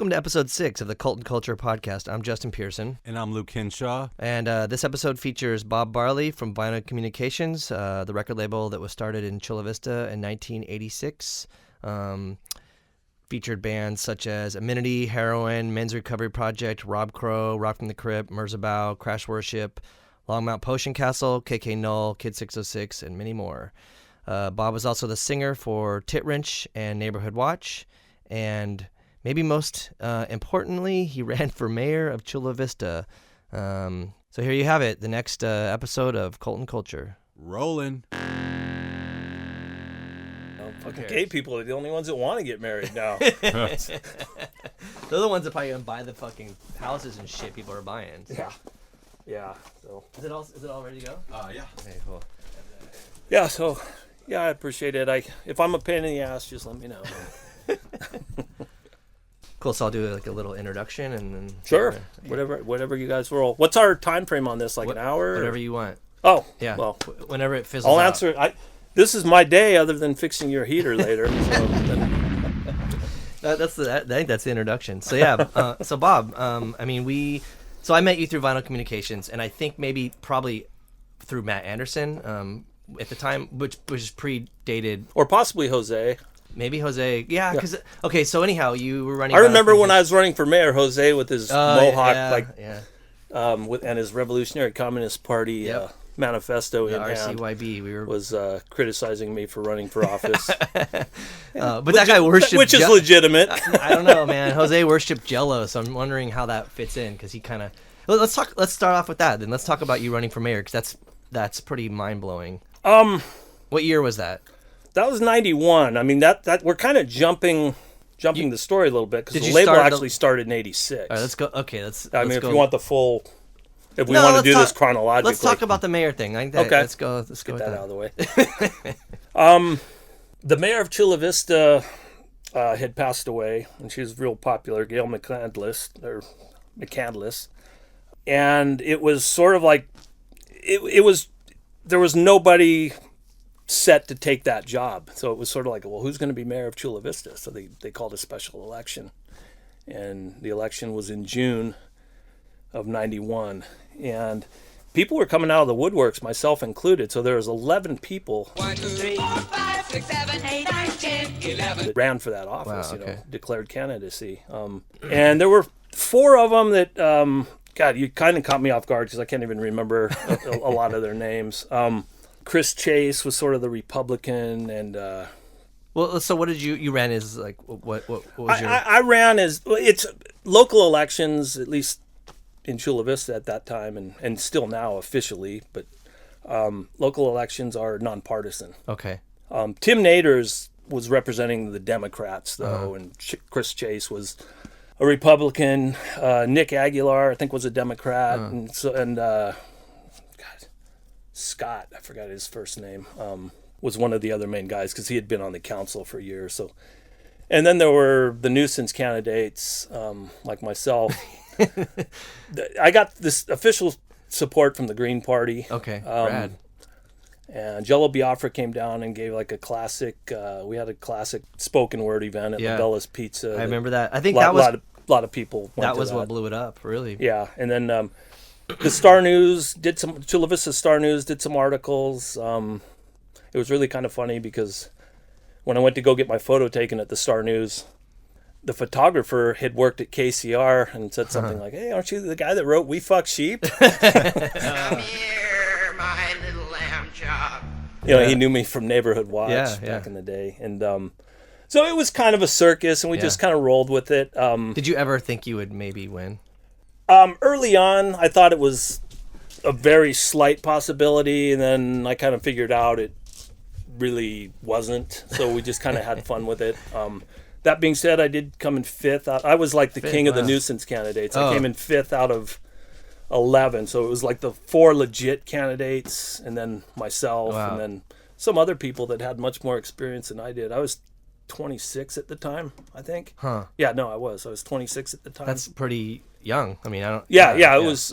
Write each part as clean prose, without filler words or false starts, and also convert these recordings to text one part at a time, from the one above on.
Welcome to episode 6 of the Cult and Culture podcast. I'm Justin Pearson. And I'm Luke Henshaw. And this episode features Bob Barley from Vinyl Communications, the record label that was started in Chula Vista in 1986. Featured bands such as Amenity, Heroin, Men's Recovery Project, Rob Crow, Rock from the Crypt, Merzabau, Crash Worship, Longmount Potion Castle, KK Null, Kid 606, and many more. Bob was also the singer for Tit Wrench and Neighborhood Watch, and maybe most importantly, he ran for mayor of Chula Vista. So here you have it, the next episode of Cult and Culture. Rolling. Fucking gay people are the only ones that want to get married now. They're the ones that probably gonna buy the fucking houses and shit people are buying. So. Yeah. So Is it all ready to go? Yeah. Okay, cool. yeah. So yeah, I appreciate it. If I'm a pain in the ass, just let me know. Cool. So I'll do like a little introduction and then Sure. Yeah. Whatever you guys roll. What's our time frame on this? Like an hour? Whatever you want. Oh. Yeah. Well, whenever it fizzles I'll out. answer. This is my day, other than fixing your heater later. So I think that's the introduction. So yeah. So Bob, So I met you through Vinyl Communications, and I think probably through Matt Anderson at the time, which predated, or possibly Jose. Maybe Jose. Yeah, because okay. So anyhow, you were running. I remember when I was running for mayor, Jose with his mohawk, and his Revolutionary Communist Party manifesto in hand. RCYB. Was criticizing me for running for office. But that guy worshipped, which is legitimate. I don't know, man. Jose worshipped Jello, so I'm wondering how that fits in because he kind of. Let's start off with that. Then let's talk about you running for mayor because that's pretty mind blowing. What year was that? That was 91. I mean, that we're kind of jumping the story a little bit because the label actually started in 86. All right, let's go. Okay, if you want the full, if we want to do this chronologically, let's talk about the mayor thing. I think that, okay, let's go. Let's get go that out of the way. The mayor of Chula Vista had passed away, and she was real popular, Gail McCandless, and it was sort of like there was nobody set to take that job. So it was sort of like, well, who's going to be mayor of Chula Vista? So they called a special election. And the election was in June of 91. And people were coming out of the woodworks, myself included. So there was 11 people 1, 2, 3, 4, 5, 6, 7, 8, 9, 10, 11 that ran for that office, wow, okay. Declared candidacy. And there were 4 of them that, God, you kind of caught me off guard because I can't even remember a lot of their names. Chris Chase was sort of the Republican, and well, so what did you ran as like what was your? I ran as it's local elections, at least in Chula Vista at that time, and still now officially, but local elections are nonpartisan. Okay. Tim Naders was representing the Democrats though, and Chris Chase was a Republican. Nick Aguilar, I think, was a Democrat, and Scott, I forgot his first name, was one of the other main guys because he had been on the council for years. So, and then there were the nuisance candidates like myself. I got this official support from the Green Party. Okay, rad. And Jello Biafra came down and gave like a classic. We had a classic spoken word event at Labella's Pizza. I remember that. I think that was a lot of people. That was what blew it up, really. Yeah, and then. The Star News Chula Vista Star News did some articles. It was really kind of funny because when I went to go get my photo taken at the Star News, the photographer had worked at KCR and said something like, "Hey, aren't you the guy that wrote 'We Fuck Sheep'?" Come here, my little lamb chop. He knew me from Neighborhood Watch back in the day, and so it was kind of a circus, and we just kind of rolled with it. Did you ever think you would maybe win? Early on, I thought it was a very slight possibility, and then I kind of figured out it really wasn't. So we just kind of had fun with it. That being said, I did come in 5th. I was like the king of the nuisance candidates. I came in 5th out of 11. So it was like the 4 legit candidates, and then myself, and then some other people that had much more experience than I did. I was 26 at the time, I think. Huh. Yeah, no, I was 26 at the time. That's pretty young. I mean, I don't. Yeah, it was,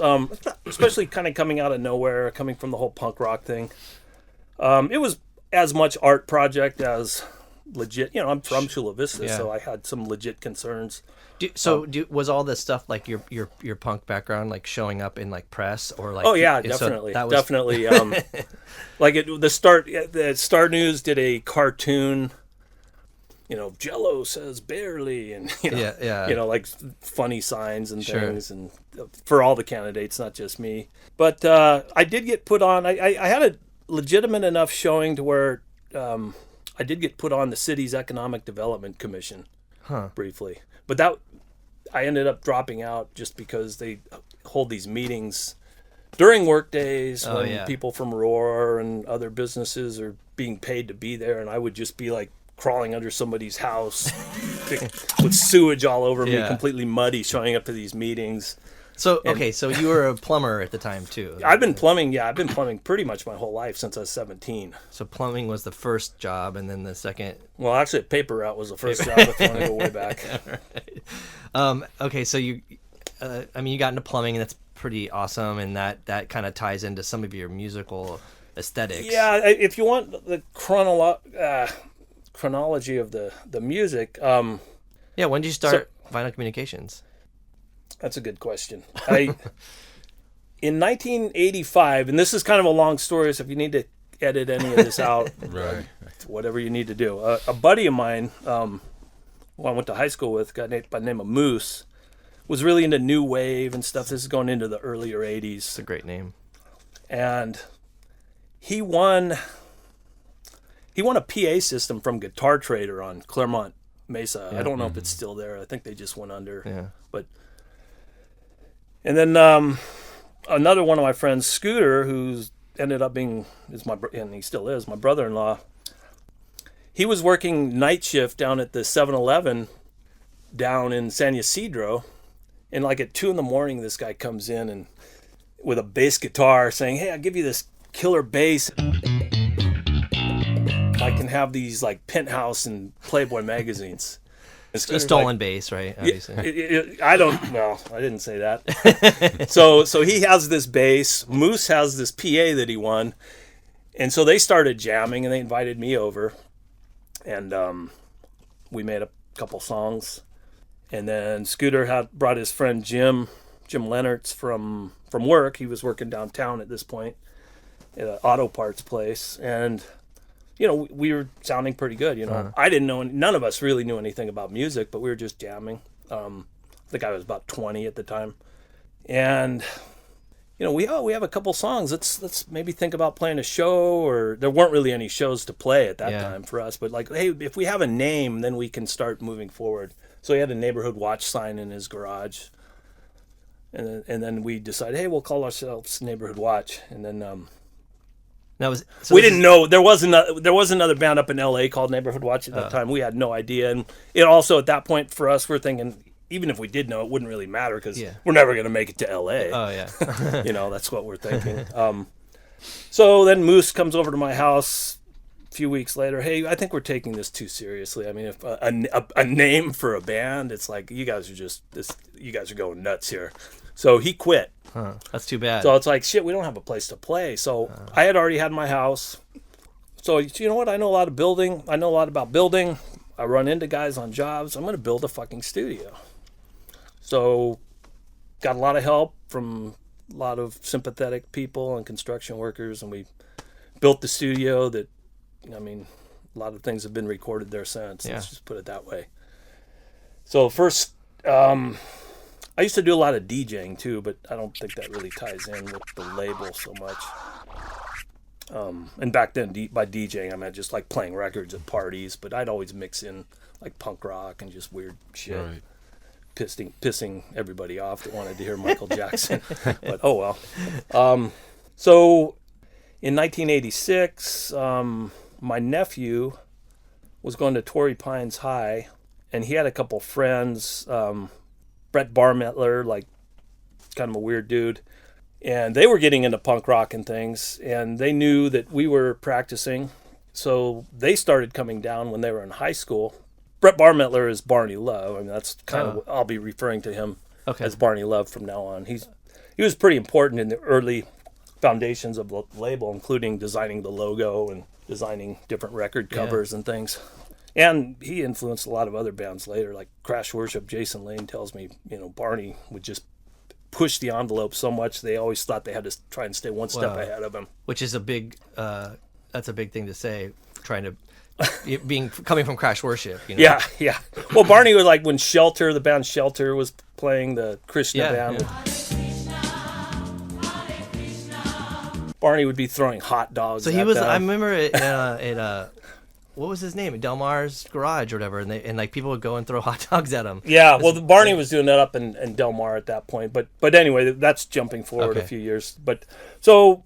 especially kind of coming out of nowhere, coming from the whole punk rock thing. It was as much art project as legit. You know, I'm from Chula Vista, Yeah. so I had some legit concerns. Was all this stuff like your punk background like showing up in like press or like? Oh yeah, so definitely, that was, definitely. Like the Star News did a cartoon. You know, Jello says barely, and you know, Yeah. you know, like funny signs and Sure. things, and for all the candidates, not just me. But I did get put on. I had a legitimate enough showing to where I did get put on the city's Economic Development Commission briefly, but that I ended up dropping out just because they hold these meetings during work days when people from Roar and other businesses are being paid to be there, and I would just be like crawling under somebody's house with sewage all over me, completely muddy, showing up to these meetings. So so you were a plumber at the time too. I've been plumbing. Yeah, I've been plumbing pretty much my whole life since I was 17. So plumbing was the first job, and then the second. Well, actually, paper route was the first job if you want to go way back. Okay, so you got into plumbing, and that's pretty awesome, and that kind of ties into some of your musical aesthetics. Yeah, if you want the chronology of the music. Yeah, when did you start Vinyl Communications? That's a good question. In 1985, and this is kind of a long story, so if you need to edit any of this out, Right. whatever you need to do. A buddy of mine, who I went to high school with, a guy by the name of Moose, was really into new wave and stuff. This is going into the earlier 80s. It's a great name. And he won a PA system from Guitar Trader on Claremont Mesa. I don't know if it's still there. I think they just went under. Yeah. And then another one of my friends, Scooter, who's ended up being and he still is my brother-in-law. He was working night shift down at the 7-Eleven down in San Ysidro, and like at 2 a.m, this guy comes in and with a bass guitar, saying, "Hey, I'll give you this killer bass. I can have these like Penthouse and Playboy magazines." It's a stolen bass, right? Obviously. I didn't say that. So he has this bass. Moose has this PA that he won. And so they started jamming, and they invited me over. And we made a couple songs. And then Scooter brought his friend Jim Lennertz from work. He was working downtown at this point at an auto parts place. And you know, we were sounding pretty good, you know. I didn't know, none of us really knew anything about music, but we were just jamming. I think I was about 20 at the time. And, you know, we have a couple songs. Let's maybe think about playing a show, or there weren't really any shows to play at that time for us. But like, hey, if we have a name, then we can start moving forward. So he had a Neighborhood Watch sign in his garage. And then we decided, hey, we'll call ourselves Neighborhood Watch. And then... we didn't know there was another band up in LA called Neighborhood Watch at that time. We had no idea, and it also at that point for us, we're thinking even if we did know, it wouldn't really matter because we're never going to make it to LA. Oh yeah, you know, that's what we're thinking. So then Moose comes over to my house a few weeks later. Hey, I think we're taking this too seriously. I mean, if a name for a band, it's like you guys are going nuts here. So he quit. That's too bad. So it's like, shit, we don't have a place to play. So I had already had my house. So you know what? I know a lot of building. I know a lot about building. I run into guys on jobs. I'm going to build a fucking studio. So got a lot of help from a lot of sympathetic people and construction workers. And we built the studio that, I mean, a lot of things have been recorded there since. Yeah. Let's just put it that way. So first... I used to do a lot of DJing too, but I don't think that really ties in with the label so much. And back then, by DJing, I meant just like playing records at parties, but I'd always mix in like punk rock and just weird shit, Right. pissing everybody off that wanted to hear Michael Jackson. But oh well. So in 1986, my nephew was going to Torrey Pines High, and he had a couple friends. Brett Barmettler, like kind of a weird dude, and they were getting into punk rock and things, and they knew that we were practicing, so they started coming down when they were in high school. Brett Barmettler is Barney Love. I mean, that's kind of I'll be referring to him as Barney Love from now on. He was pretty important in the early foundations of the label, including designing the logo and designing different record covers and things. And he influenced a lot of other bands later, like Crash Worship. Jason Lane tells me, Barney would just push the envelope so much they always thought they had to try and stay one step ahead of him. Which is that's a big thing to say, coming from Crash Worship. Yeah. Well, Barney was like when the band Shelter was playing, the Krishna band. Barney would be throwing hot dogs. So he was. I remember it what was his name? Del Mar's garage or whatever, and like people would go and throw hot dogs at him. Yeah, well, Barney was doing that up in Del Mar at that point. But anyway, that's jumping forward a few years. But so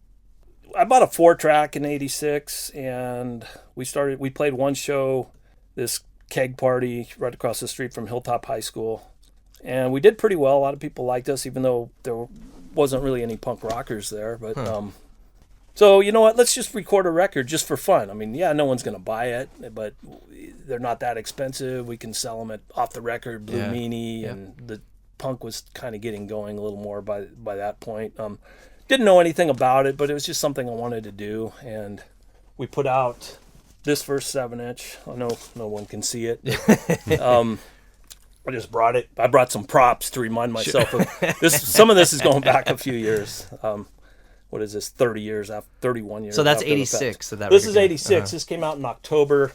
I bought a 4-track in '86, and we played one show, this keg party right across the street from Hilltop High School, and we did pretty well. A lot of people liked us, even though there wasn't really any punk rockers there. But so you know what? Let's just record a record just for fun. I mean, no one's gonna buy it, but they're not that expensive. We can sell them at off the record, Blue Meanie, and the punk was kind of getting going a little more by that point. Didn't know anything about it, but it was just something I wanted to do, and we put out this first 7-inch. I know no one can see it. I just brought it. I brought some props to remind myself of this. Some of this is going back a few years. What is this? 31 years. So that's 86. This is 86. This came out in October.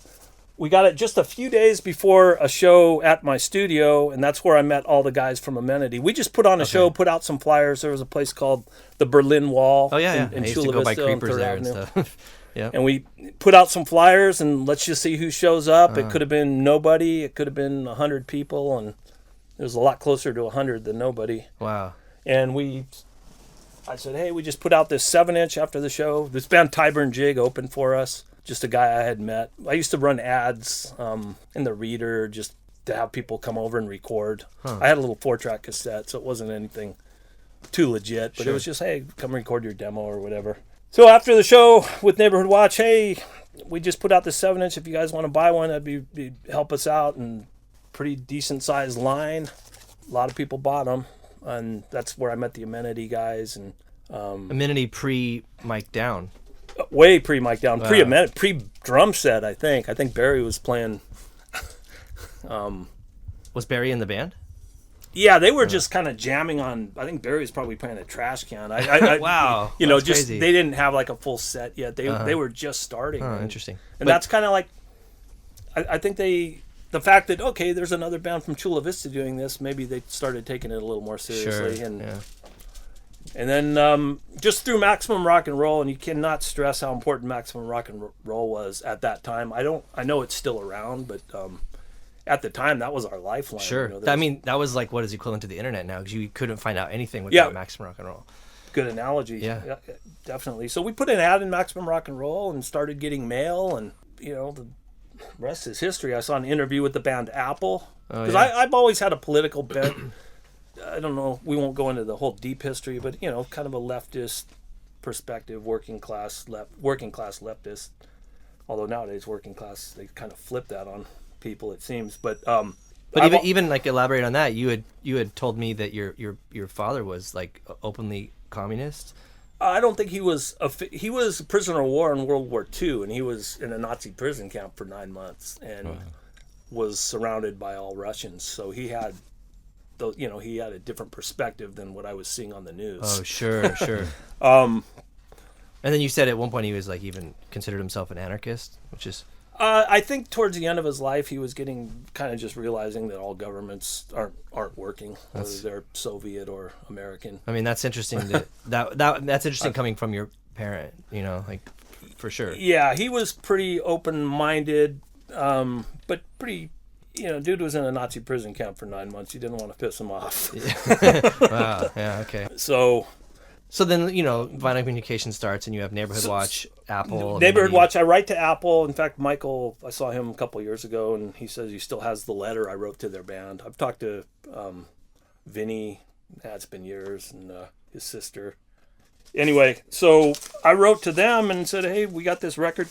We got it just a few days before a show at my studio, and that's where I met all the guys from Amenity. We just put on a show, put out some flyers. There was a place called the Berlin Wall. Oh, yeah. In I used Chula to go by Vista Creepers on 3rd there Avenue. and stuff. Yeah. And we put out some flyers, and let's just see who shows up. It could have been nobody. It could have been 100 people, and it was a lot closer to 100 than nobody. Wow. And I said, hey, we just put out this 7-inch after the show. This band Tyburn Jig opened for us. Just a guy I had met. I used to run ads in the Reader just to have people come over and record. I had a little 4-track cassette, so it wasn't anything too legit, but it was just, hey, come record your demo or whatever. So after the show with Neighborhood Watch, hey, we just put out this 7-inch. If you guys want to buy one, that'd be help us out. And pretty decent sized line. A lot of people bought them, and that's where I met the Amenity guys. And Amenity pre-mic down. Way pre-mic down, pre-drum set, I think. I think Barry was playing. Was Barry in the band? Yeah, they were just kind of jamming on. I think Barry was probably playing a trash can. Wow, just crazy. They didn't have like a full set yet. They were just starting. Oh, interesting. And that's kind of like, I think the fact that there's another band from Chula Vista doing this. Maybe they started taking it a little more seriously. Sure. And then just through Maximum Rock and Roll, and you cannot stress how important Maximum Rock and Roll was at that time. I know it's still around, but at the time that was our lifeline. Sure. I mean, that was like what is equivalent to the internet now, because you couldn't find out anything without Maximum Rock and Roll. Good analogy. Yeah, definitely. So we put an ad in Maximum Rock and Roll and started getting mail, and the rest is history. I saw an interview with the band Apple, because I've always had a political bent. I don't know, we won't go into the whole deep history, but kind of a leftist perspective, working class leftist. Although nowadays working class, they kind of flip that on people, it seems. But even like elaborate on that. You had told me that your father was like openly communist. I don't think he was a prisoner of war in World War II, and he was in a Nazi prison camp for 9 months and was surrounded by all Russians. So he had he had a different perspective than what I was seeing on the news. Oh, sure. And then you said at one point he was like even considered himself an anarchist, which is... I think towards the end of his life, he was getting kind of just realizing that all governments aren't working, whether they're Soviet or American. I mean, that's interesting. That's interesting coming from your parent, like for sure. Yeah, he was pretty open-minded, but pretty... dude was in a Nazi prison camp for 9 months. You didn't want to piss him off. Wow. Yeah. Okay. So then, Vinyl Communication starts, and you have Neighborhood Watch, Apple. Neighborhood Watch. I write to Apple. In fact, Michael, I saw him a couple years ago, and he says he still has the letter I wrote to their band. I've talked to Vinny. It's been years, and his sister. Anyway, so I wrote to them and said, hey, we got this record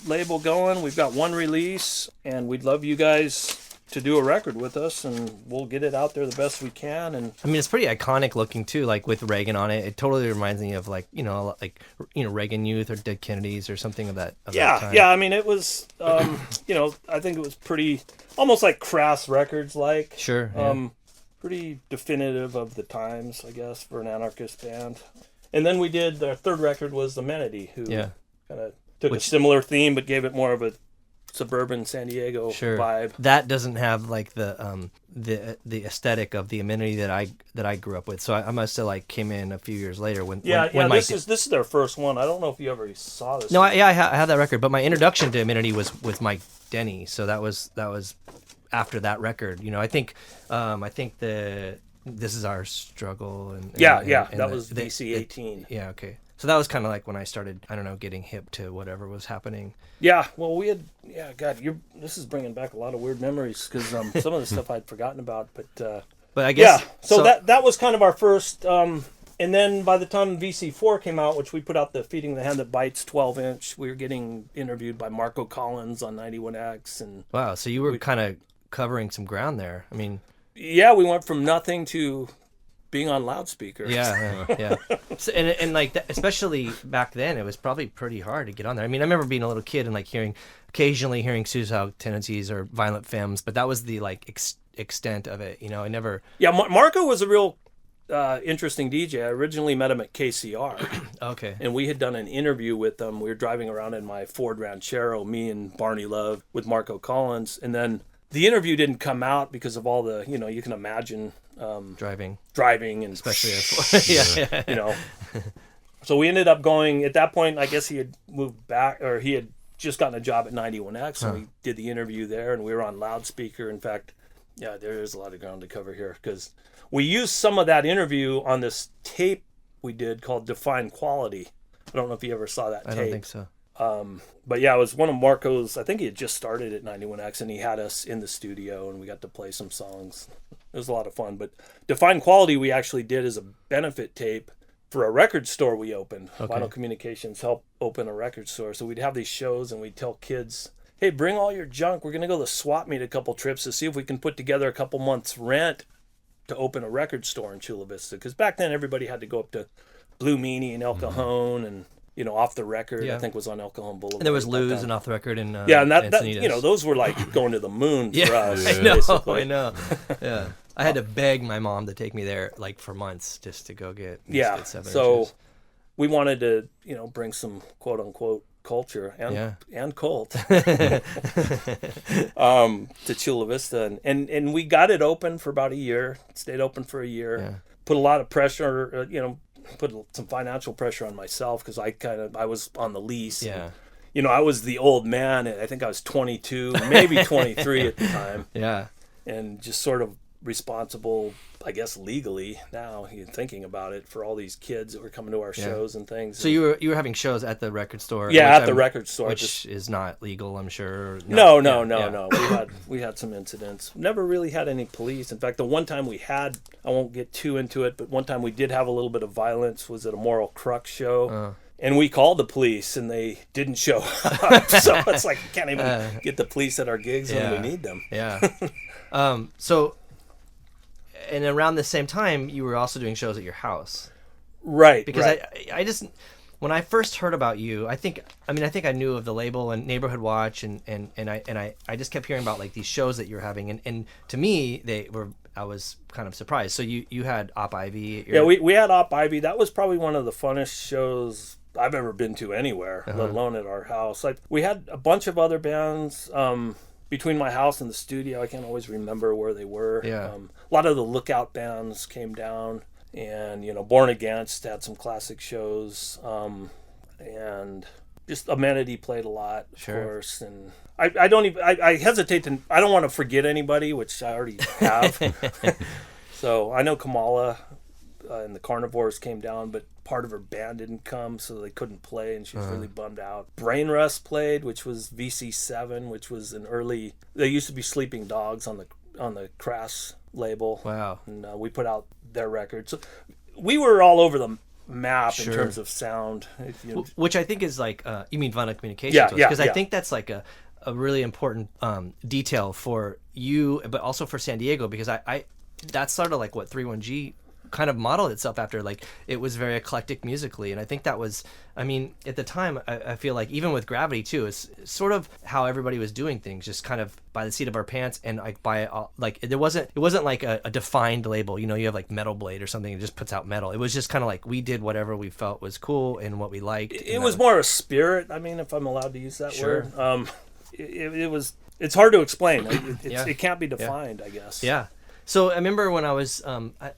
label going. We've got one release, and we'd love you guys to do a record with us, and we'll get it out there the best we can. And I mean, it's pretty iconic looking too, like with Reagan on it. It totally reminds me of like Reagan Youth or Dead Kennedys or something of that. That time. Yeah. I mean, it was, I think it was pretty, almost like Crass Records, like. Sure. Yeah. Pretty definitive of the times, I guess, for an anarchist band. And then we did, our third record was Demented, who kind of took a similar theme, but gave it more of a suburban San Diego vibe. That doesn't have like the aesthetic of the amenity that I grew up with. So I must have like came in a few years later when this is their first one. I don't know if you ever saw this. No, I have that record, but my introduction to amenity was with Mike Denny. So that was after that record. I think This Is Our Struggle and that was VC 18. Yeah, okay. So that was kind of like when I started, I don't know, getting hip to whatever was happening. Yeah, well, we had, this is bringing back a lot of weird memories because some of the stuff I'd forgotten about, but I guess so that was kind of our first. And then by the time VC4 came out, which we put out the Feeding the Hand That Bites 12-inch, we were getting interviewed by Marco Collins on 91X, and wow, so you were kind of covering some ground there. I mean, yeah, we went from nothing to being on loudspeakers. Yeah. So, and like that, especially back then, it was probably pretty hard to get on there. I mean, I remember being a little kid and like occasionally hearing suicidal tendencies or violent femmes, but that was the like extent of it. I never. Yeah, Marco was a real interesting DJ. I originally met him at KCR. Okay. And we had done an interview with them. We were driving around in my Ford Ranchero, me and Barney Love, with Marco Collins, and then the interview didn't come out because of all the, you can imagine driving and especially So we ended up going, at that point, I guess he had moved back, or he had just gotten a job at 91X, and we did the interview there, and we were on loudspeaker. In fact, there is a lot of ground to cover here because we used some of that interview on this tape we did called Define Quality. I don't know if you ever saw that tape. I don't think so. But yeah, it was one of Marco's, I think he had just started at 91X, and he had us in the studio and we got to play some songs. It was a lot of fun. But Define Quality we actually did as a benefit tape for a record store we opened. Okay. Vinyl Communications helped open a record store. So we'd have these shows and we'd tell kids, hey, bring all your junk. We're going to go to the swap meet a couple trips to see if we can put together a couple months rent to open a record store in Chula Vista. Because back then everybody had to go up to Blue Meanie and El Cajon and Off the Record, I think was on El Cajon Boulevard. And there was Lou's and Off the Record and and that those were like going to the moon for us. I know. Yeah, I had to beg my mom to take me there like for months just to go get. Get 7 inches. We wanted to bring some quote unquote culture and cult to Chula Vista, and we got it open for about a year. Stayed open for a year. Yeah. Put a lot of pressure. Put some financial pressure on myself because I was on the lease. Yeah. And, I was the old man. I think I was 22, maybe 23 at the time. Yeah. And just sort of responsible, I guess, legally now, thinking about it, for all these kids that were coming to our shows and things. So you were having shows at the record store? Yeah, at the record store. Which is not legal, I'm sure. No. We had some incidents. Never really had any police. In fact, the one time we had, I won't get too into it, but one time we did have a little bit of violence was at a Moral Crux show. And we called the police and they didn't show up. So it's like, we can't even get the police at our gigs when we need them. Yeah. And around the same time, you were also doing shows at your house, right? Because I just, when I first heard about you, I think I knew of the label and Neighborhood Watch, and I just kept hearing about like these shows that you're having, and to me I was kind of surprised. So you had Op Ivy at your... Yeah, we had Op Ivy. That was probably one of the funnest shows I've ever been to anywhere, let alone at our house. Like, we had a bunch of other bands. Between my house and the studio, I can't always remember where they were. Yeah. A lot of the Lookout bands came down, and Born Against had some classic shows, and just Amenity played a lot, of course. And I hesitate to, I don't want to forget anybody, which I already have. So I know Kamala and the Carnivores came down, but part of her band didn't come, so they couldn't play, and she was really bummed out. Brain Rust played, which was VC7, which was an early... They used to be Sleeping Dogs on the Crass label. Wow. And we put out their record. So we were all over the map in terms of sound. Which I think is like... you mean Vinyl Communications? Yeah. Because I think that's like a really important detail for you, but also for San Diego, because I that's sort of like what 31G kind of modeled itself after. Like, it was very eclectic musically, and I think that was, I mean, at the time, I feel like even with Gravity too, it's sort of how everybody was doing things, just kind of by the seat of our pants, and like it wasn't like a defined label. You know, you have like Metal Blade or something that just puts out metal. It was just kind of like we did whatever we felt was cool and what we liked. It was more a spirit. I mean, if I'm allowed to use that Sure. word. It was. It's hard to explain. It can't be defined, I guess. Yeah. So I remember when I was, I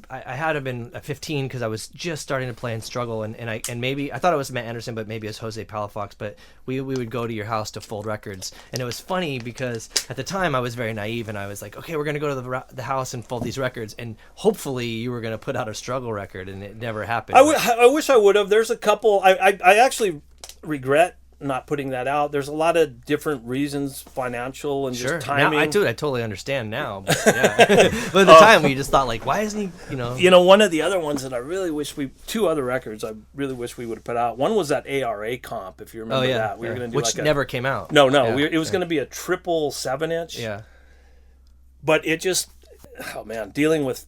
had to have been 15 because I was just starting to play and struggle, and maybe I thought it was Matt Anderson, but maybe it was Jose Palafox. But we would go to your house to fold records, and it was funny because at the time I was very naive, and I was like, okay, we're gonna go to the house and fold these records, and hopefully you were gonna put out a struggle record, and it never happened. I wish I would have. There's a couple. I actually regret not putting that out. There's a lot of different reasons, financial and Sure. just timing. Now, I totally understand now. But, yeah. But at the time, we just thought like, why isn't he? One of the other ones that I really wish two other records I really wish we would have put out. One was that ARA comp, if you remember that. We were going to do which never came out. No. Yeah. It was going to be a triple 7-inch. Yeah. But it just, oh man, dealing with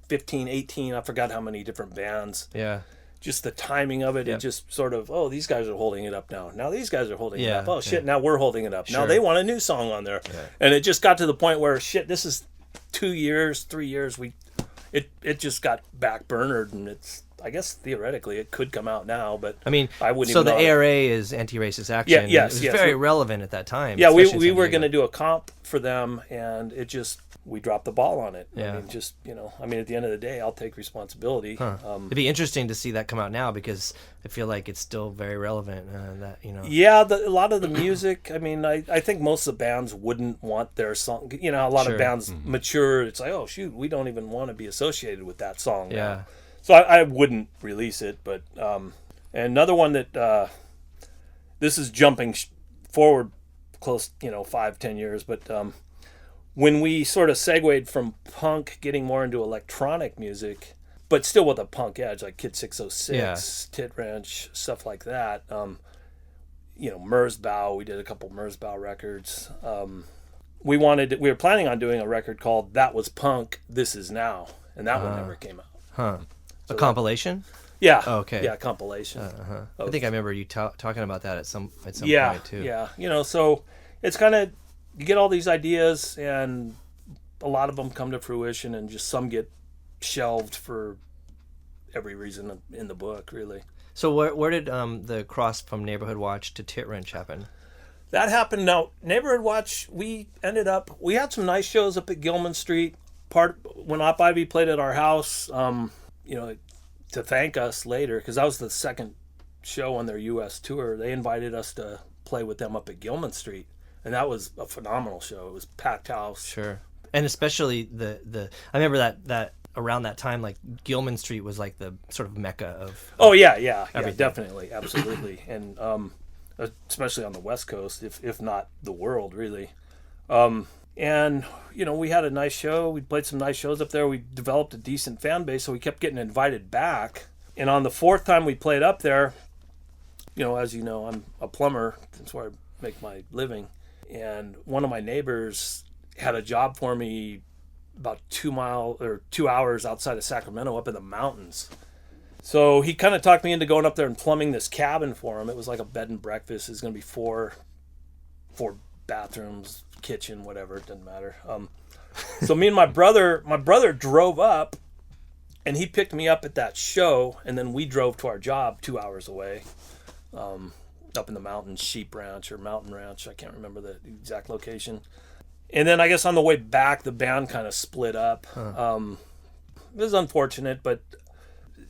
15, 18, I forgot how many different bands. Yeah. Just the timing of it, Yep. it just sort of, oh, these guys are holding it up now. Now these guys are holding it Yeah, up. Oh, shit, yeah. now we're holding it up. Now Sure. they want a new song on there. Yeah. And it just got to the point where, shit, this is 2 years, 3 years. It just got backburnered, and it's, I guess, theoretically, it could come out now, but I mean, I wouldn't so even the know. ARA is anti-racist action. Yes, It was yes. very relevant at that time. Yeah, especially in we San were Diego. going to do a comp for them, and it just, we dropped the ball on it. Yeah. I mean, at the end of the day, I'll take responsibility. Huh. It'd be interesting to see that come out now, because I feel like it's still very relevant. Yeah, a lot of the music, I mean, I think most of the bands wouldn't want their song. A lot Sure. of bands mature. It's like, oh, shoot, we don't even want to be associated with that song now. Yeah. So I wouldn't release it. But and another one that, this is jumping forward close, 5-10 years. But when we sort of segued from punk, getting more into electronic music, but still with a punk edge, like Kid 606, Yeah. Tit Wrench, stuff like that. Merzbow, we did a couple Merzbow records. We were planning on doing a record called That Was Punk, This Is Now, and that one never came out. Huh. A compilation? Yeah. Oh, okay. Yeah, compilation. I think I remember you talking about that at some point too. Yeah. So it's kind of, you get all these ideas, and a lot of them come to fruition, and just some get shelved for every reason in the book, really. So where did the cross from Neighborhood Watch to Tit Wrench happen? That happened. Now, Neighborhood Watch, we had some nice shows up at Gilman Street. When Op Ivy played at our house, to thank us later, because that was the second show on their U.S. tour. They invited us to play with them up at Gilman Street, and that was a phenomenal show. It was packed house. Sure. And especially the I remember that around that time, like Gilman Street was like the sort of mecca of Oh yeah, everything. definitely, absolutely, and especially on the West Coast, if not the world, really. And we had a nice show. We played some nice shows up there. We developed a decent fan base, so we kept getting invited back. And on the fourth time we played up there, as you know, I'm a plumber. That's where I make my living. And one of my neighbors had a job for me about 2 hours outside of Sacramento, up in the mountains. So he kind of talked me into going up there and plumbing this cabin for him. It was like a bed and breakfast. It's going to be four bathrooms, kitchen, whatever. It doesn't matter. So me and my brother drove up, and he picked me up at that show, and then we drove to our job 2 hours away, up in the mountains, Sheep Ranch or Mountain Ranch. I can't remember the exact location. And then I guess on the way back, the band kind of split up. It was unfortunate, but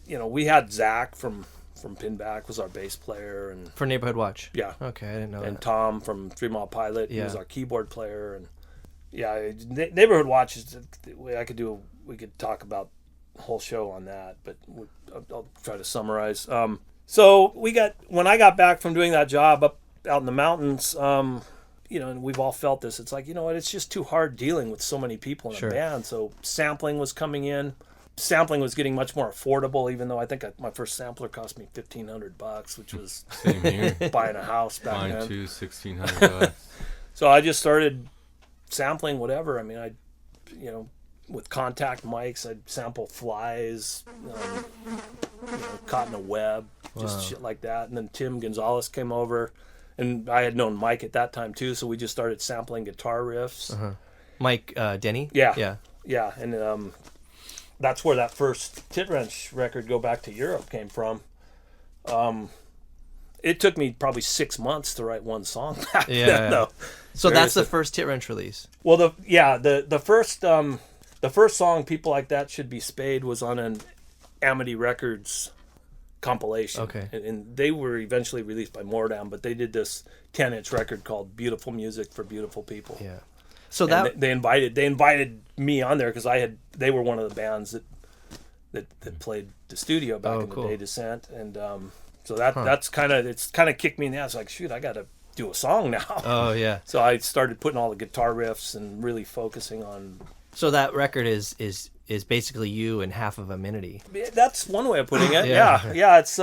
we had Zach from Pinback was our bass player, and for Neighborhood Watch. yeah, Okay, I didn't know and that. Tom from 3 Mile Pilot, he Yeah. was our keyboard player, and yeah, Neighborhood Watch is we could talk about the whole show on that, but I'll try to summarize. So when I got back from doing that job up out in the mountains, and we've all felt this. It's like, it's just too hard dealing with so many people in Sure. a band. So sampling was coming in. sampling was getting much more affordable, even though I think my first sampler cost me $1,500, which was Same here. buying a house back Mine then. too, $1,600. So I just started sampling whatever. I mean, with contact mics, I'd sample flies, caught in a web, just shit like that. And then Tim Gonzalez came over, and I had known Mike at that time too, so we just started sampling guitar riffs. Mike Denny? Yeah. And that's where that first Tit Wrench record, Go Back to Europe, came from. It took me probably 6 months to write one song back then, though. So that's the first Tit Wrench release. Well, the first song, People Like That Should Be Spayed, was on an Amity Records compilation. Okay. And they were eventually released by Mordam, but they did this 10-inch record called Beautiful Music for Beautiful People. Yeah. So And that they invited me on there because they were one of the bands that played the studio back in the day, Descent, and so that's kind of kicked me in the ass. Like, shoot, I got to do a song now. Oh yeah. So I started putting all the guitar riffs and really focusing on. So that record is basically you and half of Amenity. That's one way of putting it. Yeah. Yeah. It's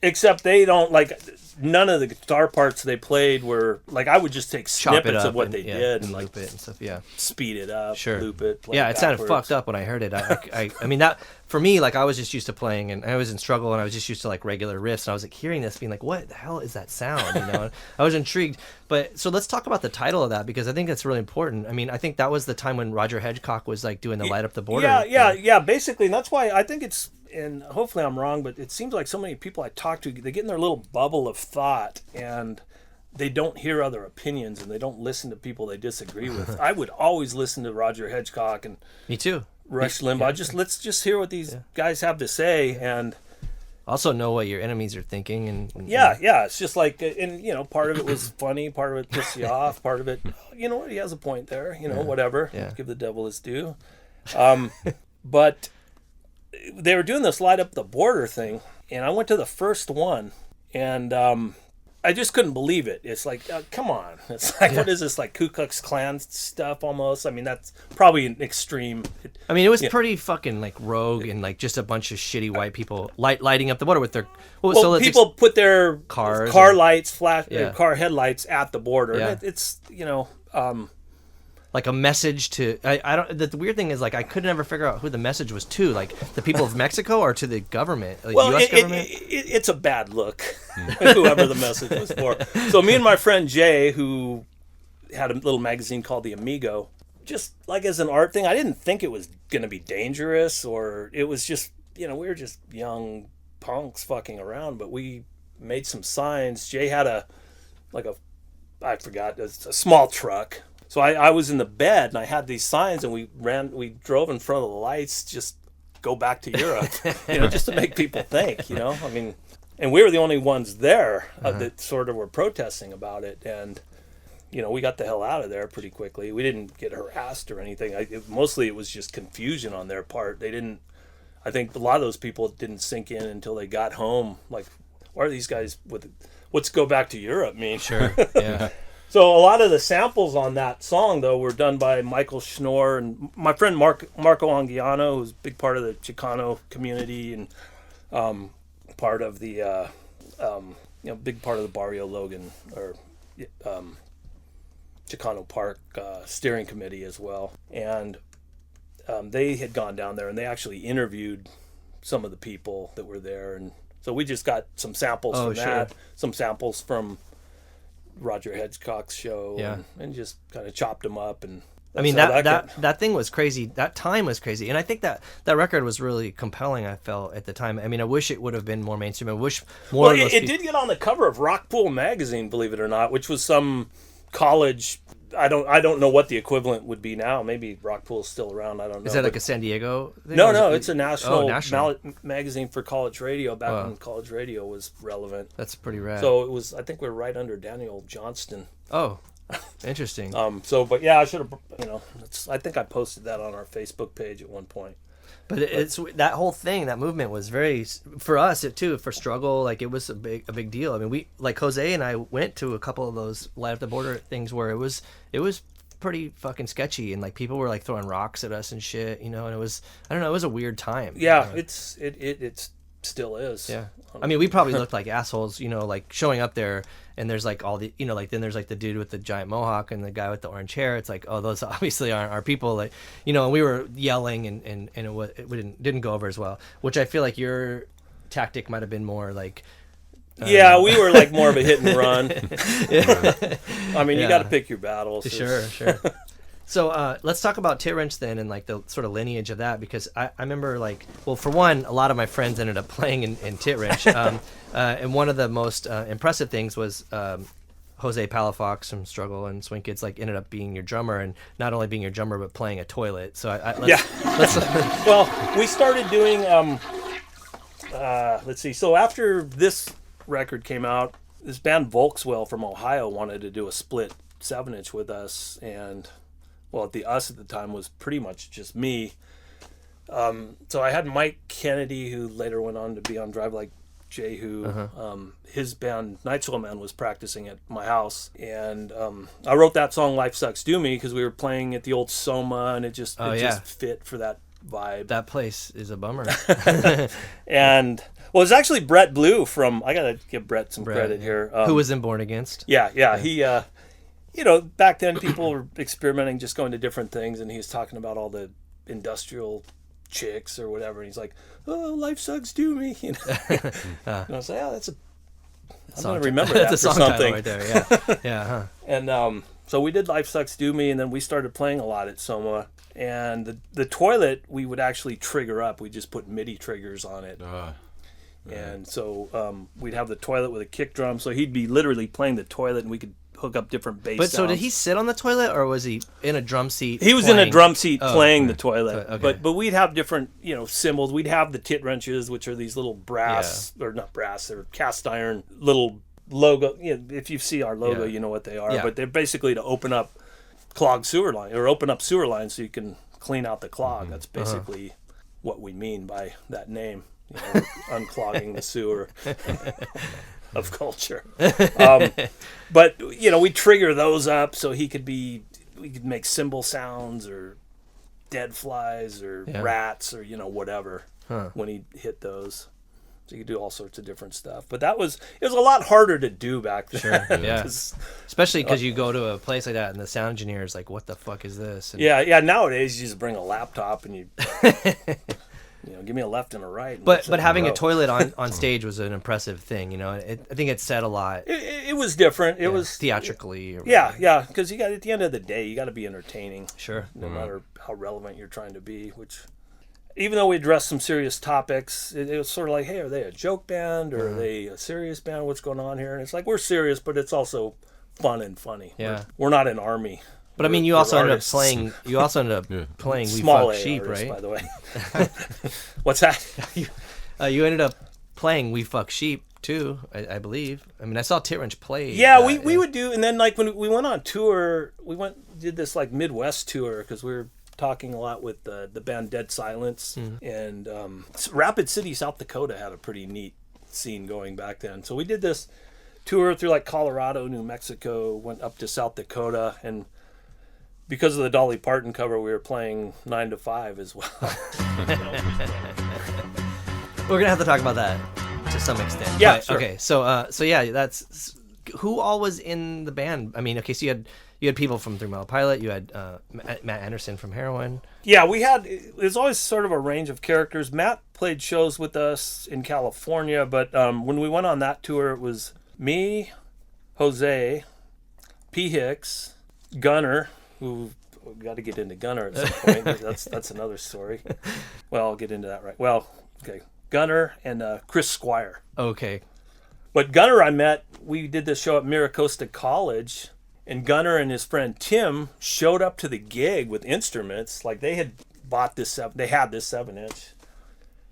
except they don't like. None of the guitar parts they played were like, I would just take Chop it snippets up of what and, they did and like loop it and stuff. Yeah. speed it up, Sure. loop it. Play Yeah, it sounded backwards. fucked up when I heard it. I mean, that for me, like, I was just used to playing, and I was in struggle, and I was just used to like regular riffs, and I was like hearing this, being like, what the hell is that sound? You know, I was intrigued. But so let's talk about the title of that, because I think that's really important. I mean, I think that was the time when Roger Hedgecock was like doing the Light Up the Border. Yeah. Basically, and that's why I think it's. And hopefully I'm wrong, but it seems like so many people I talk to, they get in their little bubble of thought, and they don't hear other opinions, and they don't listen to people they disagree with. I would always listen to Roger Hedgecock and Me too. Rush Limbaugh. Let's just hear what these guys have to say, and Also know what your enemies are thinking, and yeah. It's just like, and part of it was funny, part of it pissed you off, part of it, you know what, he has a point there, whatever. Yeah. Give the devil his due. But they were doing this Light Up the Border thing, and I went to the first one, and I just couldn't believe it. It's like, come on. It's like, what is this, like Ku Klux Klan stuff almost? I mean, that's probably an extreme. I mean, it was pretty fucking like rogue and like just a bunch of shitty white people lighting up the border with their. People put their cars car and- lights, Yeah. car headlights at the border. Yeah. And it's, like a message to. I don't. The weird thing is, like, I could never figure out who the message was to, like the people of Mexico or to the government, like U.S. government. It's a bad look, whoever the message was for. So me and my friend Jay, who had a little magazine called The Amigo, just like as an art thing, I didn't think it was going to be dangerous, or it was just, we were just young punks fucking around, but we made some signs. Jay had a small truck. So I was in the bed, and I had these signs, and we drove in front of the lights, just go back to Europe, just to make people think, I mean, and we were the only ones there that sort of were protesting about it. And, we got the hell out of there pretty quickly. We didn't get harassed or anything. Mostly it was just confusion on their part. I think a lot of those people didn't sink in until they got home. Like, why are these guys what's go back to Europe mean? Sure. Yeah. So a lot of the samples on that song, though, were done by Michael Schnorr and my friend Marco Anguiano, who's a big part of the Chicano community and part of the big part of the Barrio Logan or Chicano Park steering committee as well. And they had gone down there and they actually interviewed some of the people that were there, and so we just got some samples from that, some samples from Roger Hedgecock's show, and just kind of chopped them up. And I mean, that thing was crazy. That time was crazy, and I think that record was really compelling. I felt at the time. I mean, I wish it would have been more mainstream. I wish more. Well, it did get on the cover of Rockpool magazine, believe it or not, which was some college. I don't know what the equivalent would be now. Maybe Rockpool's still around. I don't know. Is that like a San Diego thing? No, it's a national magazine for college radio back when college radio was relevant. That's pretty rad. So it was. I think we're right under Daniel Johnston. Oh, interesting. But yeah, I should have. I think I posted that on our Facebook page at one point. But it's that whole thing, that movement was very, for us for struggle. Like, it was a big deal. I mean, we, like Jose and I went to a couple of those Light Up the Border things where it was pretty fucking sketchy, and like people were like throwing rocks at us and shit, and it was, I don't know, it was a weird time. Yeah, it still is. Yeah. I mean, we probably looked like assholes, like showing up there, and there's like all the, like then there's like the dude with the giant mohawk and the guy with the orange hair. It's like, oh, those obviously aren't our people. Like, and we were yelling, and it didn't go over as well. Which I feel like your tactic might have been more like. Yeah, we were like more of a hit and run. I mean, you got to pick your battles. Sure. So let's talk about Tit Wrench then, and like the sort of lineage of that, because I remember like, well, for one, a lot of my friends ended up playing in Tit Wrench, and one of the most impressive things was Jose Palafox from Struggle and Swing Kids like ended up being your drummer, and not only being your drummer but playing a toilet. So let's well, we started doing let's see. So after this record came out, this band Volkswell from Ohio wanted to do a split 7-inch with us, and well, the us at the time was pretty much just me. So I had Mike Kennedy, who later went on to be on Drive Like Jehu. His band Night Soul Man was practicing at my house, and I wrote that song "Life Sucks Do Me" because we were playing at the old Soma, and it just fit for that vibe. That place is a bummer. And well, it's actually Brett Blue from. I gotta give Brett some credit here. Who was in Born Against? Yeah. He, back then people were experimenting, just going to different things, and he was talking about all the industrial chicks or whatever. And he's like, "Oh, life sucks, do me." And I was like, "Oh, I'm gonna remember that that's for a song something." right there. Yeah. And so we did "Life Sucks, Do Me," and then we started playing a lot at Soma. And the toilet we would actually trigger up. We just put MIDI triggers on it. And so we'd have the toilet with a kick drum, so he'd be literally playing the toilet, and we could hook up different bass sounds. So did he sit on the toilet, or was he in a drum seat? He was in a drum seat playing the toilet. Okay. But we'd have different cymbals. We'd have the tit wrenches, which are these little brass or not brass, they're cast iron little logo. If you see our logo, you know what they are. Yeah. But they're basically to open up clogged sewer line, or open up sewer lines so you can clean out the clog. That's basically what we mean by that name. Unclogging the sewer of culture. But we trigger those up so we could make cymbal sounds or dead flies or rats or whatever when he hit those. So you could do all sorts of different stuff. But it was a lot harder to do back then. Sure, yeah. Especially because you go to a place like that and the sound engineer is like, what the fuck is this? And nowadays you just bring a laptop and you give me a left and a right. But having a toilet on stage was an impressive thing. I think it said a lot. It was different. It was theatrically. Because you got, at the end of the day, you got to be entertaining. Sure. No matter how relevant you're trying to be. Which, even though we addressed some serious topics, it was sort of like, hey, are they a joke band or are they a serious band? What's going on here? And it's like, we're serious, but it's also fun and funny. Yeah. We're not an army. But I mean, you also ended up playing. You also ended up playing "We Small Fuck A Sheep," artist, right? By the way, what's that? You ended up playing "We Fuck Sheep" too, I believe. I mean, I saw Tit Wrench play. Yeah, we would do, and then like when we went on tour, did this like Midwest tour because we were talking a lot with the band Dead Silence, and Rapid City, South Dakota had a pretty neat scene going back then. So we did this tour through like Colorado, New Mexico, went up to South Dakota, and because of the Dolly Parton cover, we were playing 9 to 5 as well. We're gonna have to talk about that to some extent. Yeah, but, sure. Okay, so that's who all was in the band. I mean, okay, so you had people from 3 Mile Pilot. You had Matt Anderson from Heroin. Yeah, there's always sort of a range of characters. Matt played shows with us in California, but when we went on that tour, it was me, Jose, P. Hicks, Gunner, who got to get into Gunner at some point. That's another story. Well, I'll get into that right. Well, okay, Gunner and Chris Squire. Okay. But Gunner, we did this show at Miracosta College, and Gunner and his friend Tim showed up to the gig with instruments. Like they had bought they had this 7-inch,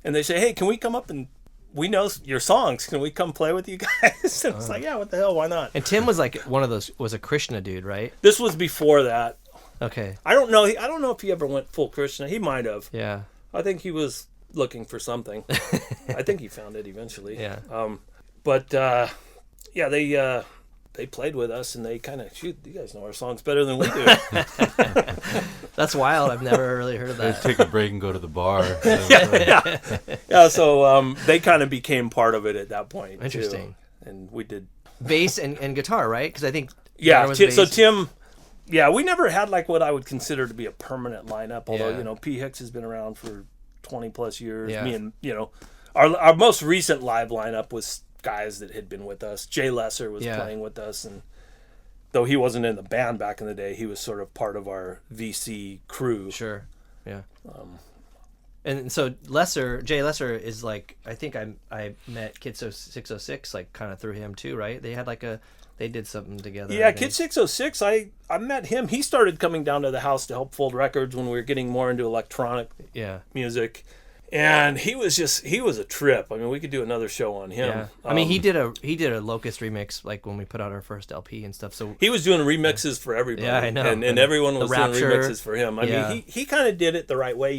and they say, "Hey, can we come up and we know your songs? Can we come play with you guys?" And it's like, yeah, what the hell? Why not? And Tim was like one of those, was a Krishna dude, right? This was before that. Okay. I don't know if he ever went full Krishna. He might have. Yeah. I think he was looking for something. I think he found it eventually. Yeah. They they played with us, and they kind of, shoot, you guys know our songs better than we do. That's wild. I've never really heard of that. Take a break and go to the bar. Yeah, so they kind of became part of it at that point. Interesting. Too. And we did bass and guitar, right? Because I think so Tim, we never had like what I would consider to be a permanent lineup. Although P Hicks has been around for 20 plus years. Yeah. Me and our most recent live lineup was guys that had been with us. Jay Lesser was playing with us, and though he wasn't in the band back in the day, he was sort of part of our VC crew. Sure. Yeah. And so Jay Lesser is like, I think I met Kid 606 like kind of through him too, right? They had they did something together. Yeah, Kid 606, I met him. He started coming down to the house to help fold records when we were getting more into electronic music. And he was a trip. I mean, we could do another show on him. Yeah. I mean, he did a Locust remix like when we put out our first LP and stuff. So he was doing remixes for everybody. Yeah, I know. And everyone was doing Rapture, remixes for him. I mean, he kind of did it the right way.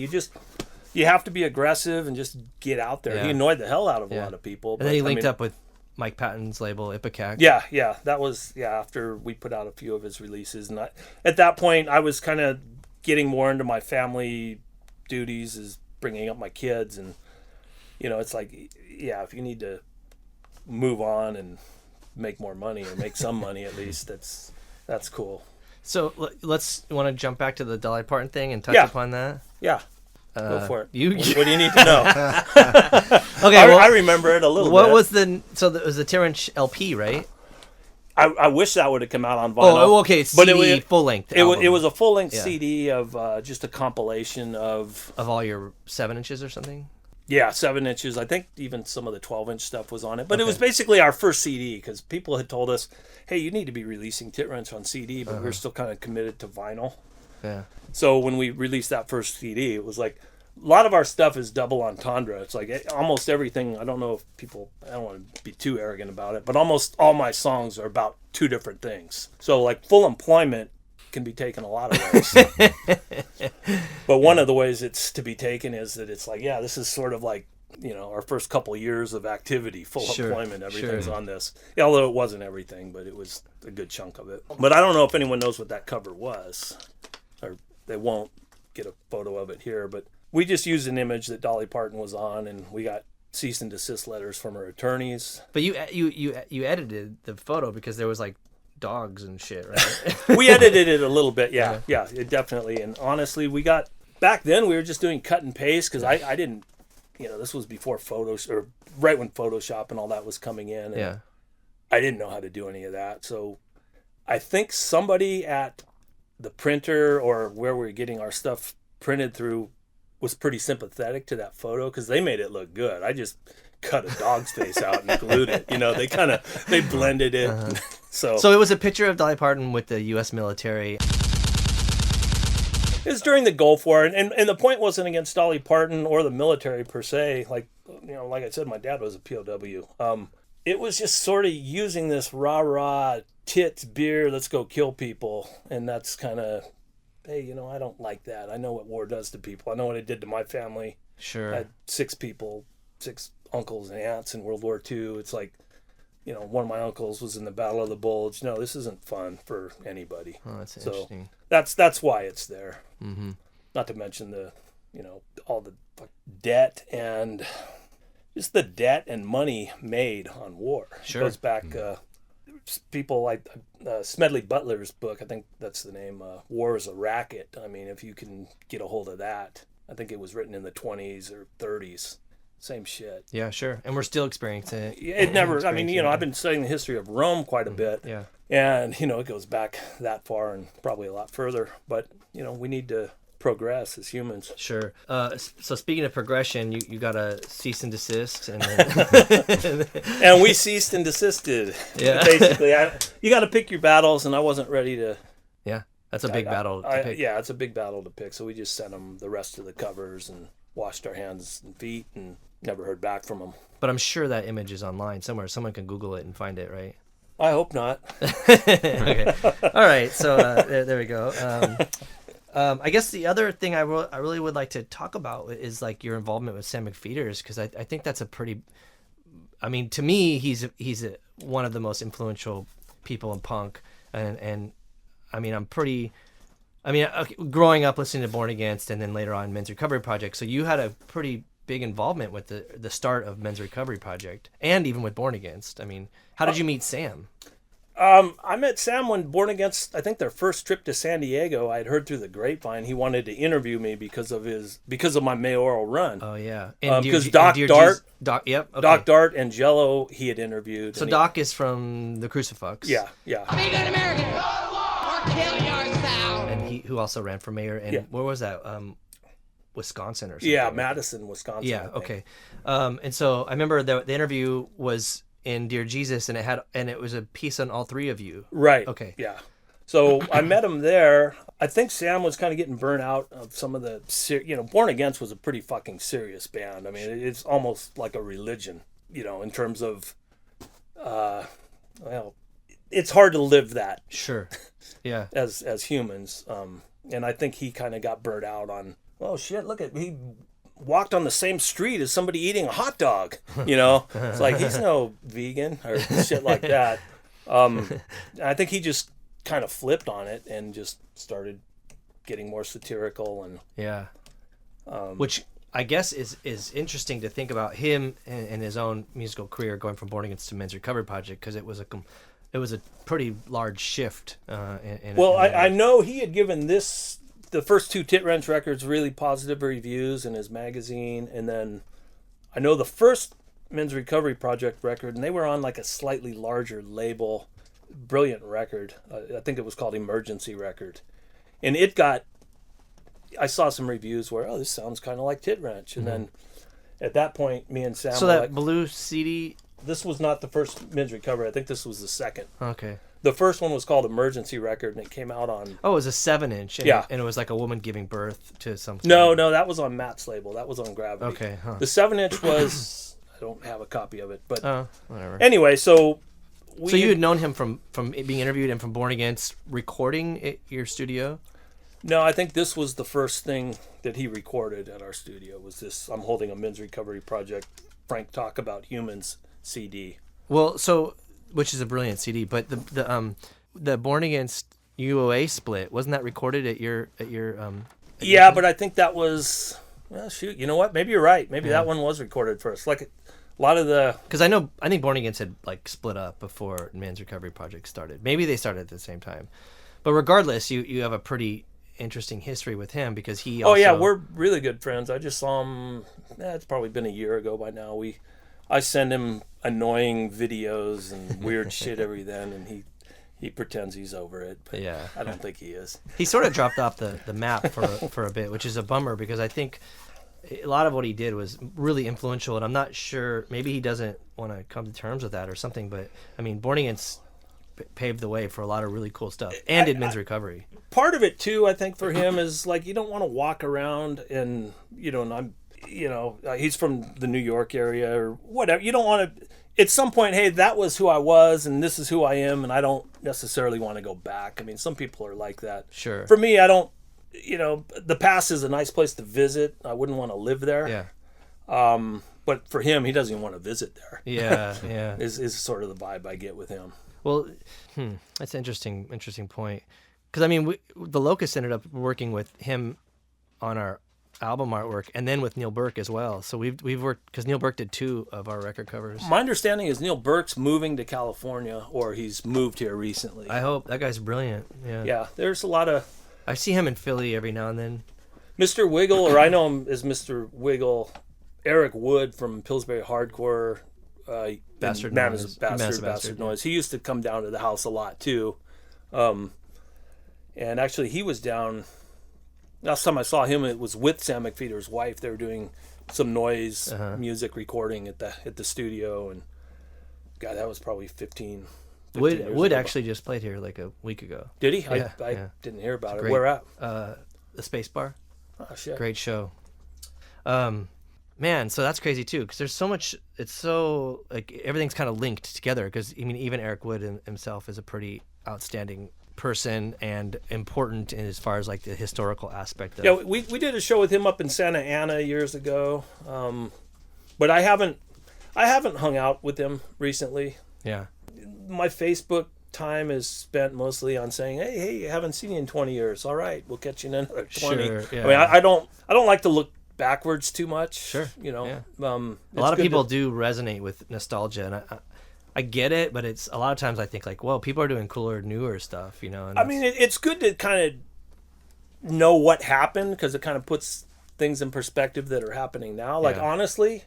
You have to be aggressive and just get out there. Yeah. He annoyed the hell out of a lot of people. And then he linked up with Mike Patton's label, Ipecac. Yeah. That was after we put out a few of his releases. And at that point, I was kind of getting more into my family duties, as bringing up my kids, and it's like, if you need to move on and make more money, or make some money at least, that's cool. So let's want to jump back to the Dolly Parton thing and touch upon that. Go for it. What do you need to know? Okay, I remember it a little bit. What was it was the 10-inch LP, right? I wish that would have come out on vinyl. Oh, okay, CD, full length. It was a full length CD of just a compilation of all your 7 inches or something. Yeah, 7 inches. I think even some of the 12-inch stuff was on it. But it was basically our first CD, because people had told us, hey, you need to be releasing Tit Wrench on CD, but we were still kind of committed to vinyl. Yeah. So when we released that first CD, it was like, a lot of our stuff is double entendre. It's like almost everything. I don't know if people, I don't want to be too arrogant about it, but almost all my songs are about two different things. So like Full Employment can be taken a lot of ways. But one of the ways it's to be taken is that it's like, this is sort of like, our first couple years of activity, Full Employment, everything's on this. Yeah, although it wasn't everything, but it was a good chunk of it. But I don't know if anyone knows what that cover was, or they won't get a photo of it here, but we just used an image that Dolly Parton was on, and we got cease and desist letters from her attorneys. But you edited the photo because there was like dogs and shit, right? We edited it a little bit, yeah, it definitely. And honestly, back then we were just doing cut and paste, because I didn't, this was before Photoshop, or right when Photoshop and all that was coming in. And I didn't know how to do any of that. So I think somebody at the printer, or where we were getting our stuff printed through, was pretty sympathetic to that photo, because they made it look good. I just cut a dog's face out and glued it. They blended it. So it was a picture of Dolly Parton with the U.S. military. It was during the Gulf War, and the point wasn't against Dolly Parton or the military per se. Like I said, my dad was a POW. It was just sort of using this rah-rah, tits, beer, let's go kill people, and that's kind of, hey, I don't like that. I know what war does to people. I know what it did to my family. Sure. I had 6 uncles and aunts in World War II. It's like, one of my uncles was in the Battle of the Bulge. No, this isn't fun for anybody. Oh, that's interesting. That's why it's there. Mm-hmm. Not to mention the, all the debt and just the debt and money made on war. Sure. It goes back, people like Smedley Butler's book, I think that's the name, War is a Racket. I mean, if you can get a hold of that, I think it was written in the 20s or 30s. Same shit. Yeah, sure. And we're still experiencing it. It never, I mean, I've been studying the history of Rome quite a bit. Yeah. And, it goes back that far and probably a lot further. But, we need to progress as humans. Sure. So speaking of progression, you got a cease and desist, and then... and we ceased and desisted. Yeah. Basically, you got to pick your battles, and I wasn't ready to. Yeah, that's a big battle to pick. Yeah, it's a big battle to pick. So we just sent them the rest of the covers and washed our hands and feet, and never heard back from them. But I'm sure that image is online somewhere. Someone can Google it and find it, right? I hope not. Okay. All right. So there we go. I guess the other thing I really would like to talk about is like your involvement with Sam McPheeters, because I think that's a pretty, I mean, to me, he's one of the most influential people in punk, and I mean okay, growing up listening to Born Against and then later on Men's Recovery Project, so you had a pretty big involvement with the start of Men's Recovery Project and even with Born Against. I mean, how did you meet Sam? I met Sam when Born Against, I think their first trip to San Diego. I had heard through the grapevine he wanted to interview me because of my mayoral run. Oh yeah, because Doc Dart, Yep, okay. Doc Dart and Jello he had interviewed. So Doc is from the Crucifix. Yeah. Be good American or kill yourself. And who also ran for mayor in where was that? Wisconsin or something. Yeah, Madison, Wisconsin. Yeah, okay. And so I remember the interview was in Dear Jesus, and it was a piece on all three of you. Right. Okay. Yeah. So I met him there. I think Sam was kind of getting burnt out of some of the, Born Against was a pretty fucking serious band. I mean, it's almost like a religion, in terms of, it's hard to live that. Sure. Yeah. as humans. And I think he kind of got burnt out on, oh shit, he walked on the same street as somebody eating a hot dog, It's like, he's no vegan or shit like that. I think he just kind of flipped on it and just started getting more satirical and which I guess is interesting to think about him and his own musical career going from Born Against to Men's Recovery Project, because it was a pretty large shift. I know he had given the first two Tit Wrench records really positive reviews in his magazine, and then I know the first Men's Recovery Project record, and they were on like a slightly larger label, brilliant record. I think it was called Emergency Record, and I saw some reviews where, this sounds kind of like Tit Wrench, and then at that point, me and Sam. So were that like, blue CD. This was not the first Men's Recovery. I think this was the second. Okay. The first one was called Emergency Record, and it came out on... Oh, it was a 7-inch. And it was like a woman giving birth to something. No, that was on Matt's label. That was on Gravity. Okay, huh. The 7-inch was... I don't have a copy of it, but... Whatever. Anyway, so... So you had known him from being interviewed and from Born Against recording at your studio? No, I think this was the first thing that he recorded at our studio, was this I'm Holding a Men's Recovery Project, Frank Talk About Humans CD. Well, which is a brilliant CD, but the Born Against UOA split, wasn't that recorded at your Yeah, but I think that was, well, shoot, you know what? Maybe you're right. Maybe that one was recorded first. Like a lot of the, because I think Born Against had like split up before Men's Recovery Project started. Maybe they started at the same time, but regardless, you have a pretty interesting history with him, because he also... Oh yeah, we're really good friends. I just saw him, it's probably been a year ago by now. I send him annoying videos and weird shit every then, and he pretends he's over it, but yeah, I don't think he is. He sort of dropped off the map for a bit, which is a bummer, because I think a lot of what he did was really influential, and I'm not sure, maybe he doesn't want to come to terms with that or something, but I mean, Born Against paved the way for a lot of really cool stuff, and did Men's Recovery. Part of it too, I think, for him is like, you don't want to walk around and he's from the New York area or whatever. You don't want to, at some point, hey, that was who I was and this is who I am, and I don't necessarily want to go back. I mean, some people are like that. Sure. For me, I don't, the past is a nice place to visit. I wouldn't want to live there. Yeah. But for him, he doesn't even want to visit there. Yeah, yeah. is sort of the vibe I get with him. Well, that's an interesting point. Because I mean, the Locust ended up working with him on our album artwork, and then with Neil Burke as well. So we've worked, because Neil Burke did 2 of our record covers. My understanding is Neil Burke's moving to California, or he's moved here recently. I hope. That guy's brilliant. Yeah. Yeah, there's a lot of... I see him in Philly every now and then. Mr. Wiggle, or I know him as Mr. Wiggle, Eric Wood from Pillsbury Hardcore. Bastard Noise. He used to come down to the house a lot too. And actually he was down, last time I saw him, it was with Sam McPheeter's wife. They were doing some noise music recording at the studio, and God, that was probably 15 years Wood ago. actually just played here like a week ago. Did he? Yeah, I didn't hear about it. Great. Where at? The Space Bar. Oh shit. Great show. Man, so that's crazy too, because there's so much. It's so like everything's kind of linked together. Because I mean, even Eric Wood himself is a pretty outstanding person and important in as far as like the historical aspect of... Yeah, we did a show with him up in Santa Ana years ago, but I haven't hung out with him recently. Yeah. My Facebook time is spent mostly on saying, hey, I haven't seen you in 20 years. All right, we'll catch you in another 20. Sure, yeah. I mean, I don't like to look backwards too much. Sure. You know, yeah. a A lot of people do resonate with nostalgia, and I get it, but it's a lot of times I think like, well, people are doing cooler, newer stuff, you know. And I mean, it's good to kind of know what happened because it kind of puts things in perspective that are happening now. Like, honestly,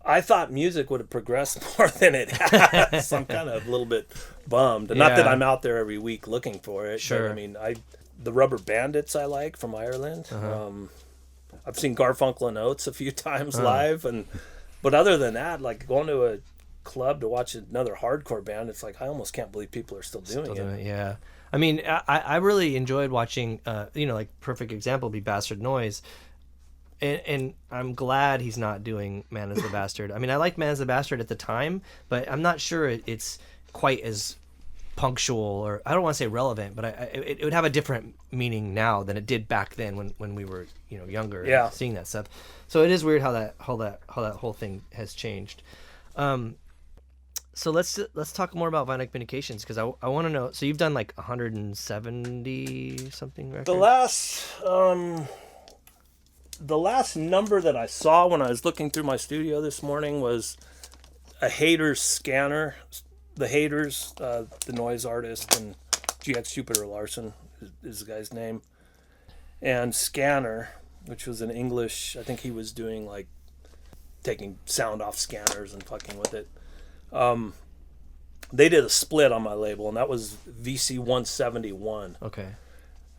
I thought music would have progressed more than it has. I'm kind of a little bit bummed. And not that I'm out there every week looking for it. Sure. But, I mean, the Rubber Bandits I like from Ireland. I've seen Garfunkel and Oates a few times live, but other than that, like going to a club to watch another hardcore band, it's like I almost can't believe people are still doing it. Yeah, I mean, I really enjoyed watching. Like perfect example would be Bastard Noise, and I'm glad he's not doing Man as the Bastard. I mean, I liked Man as the Bastard at the time, but I'm not sure it's quite as punctual, or I don't want to say relevant, but it would have a different meaning now than it did back then when we were younger, and seeing that stuff. So it is weird how that whole thing has changed. So let's talk more about Vinyl Communications, because I want to know. So you've done like 170 something records. The last number that I saw when I was looking through my studio this morning was a Haters scanner. The Haters, the noise artist, and GX Jupiter Larson is the guy's name, and Scanner, which was in English. I think he was doing like taking sound off scanners and fucking with it. They did a split on my label, and that was VC 171. Okay.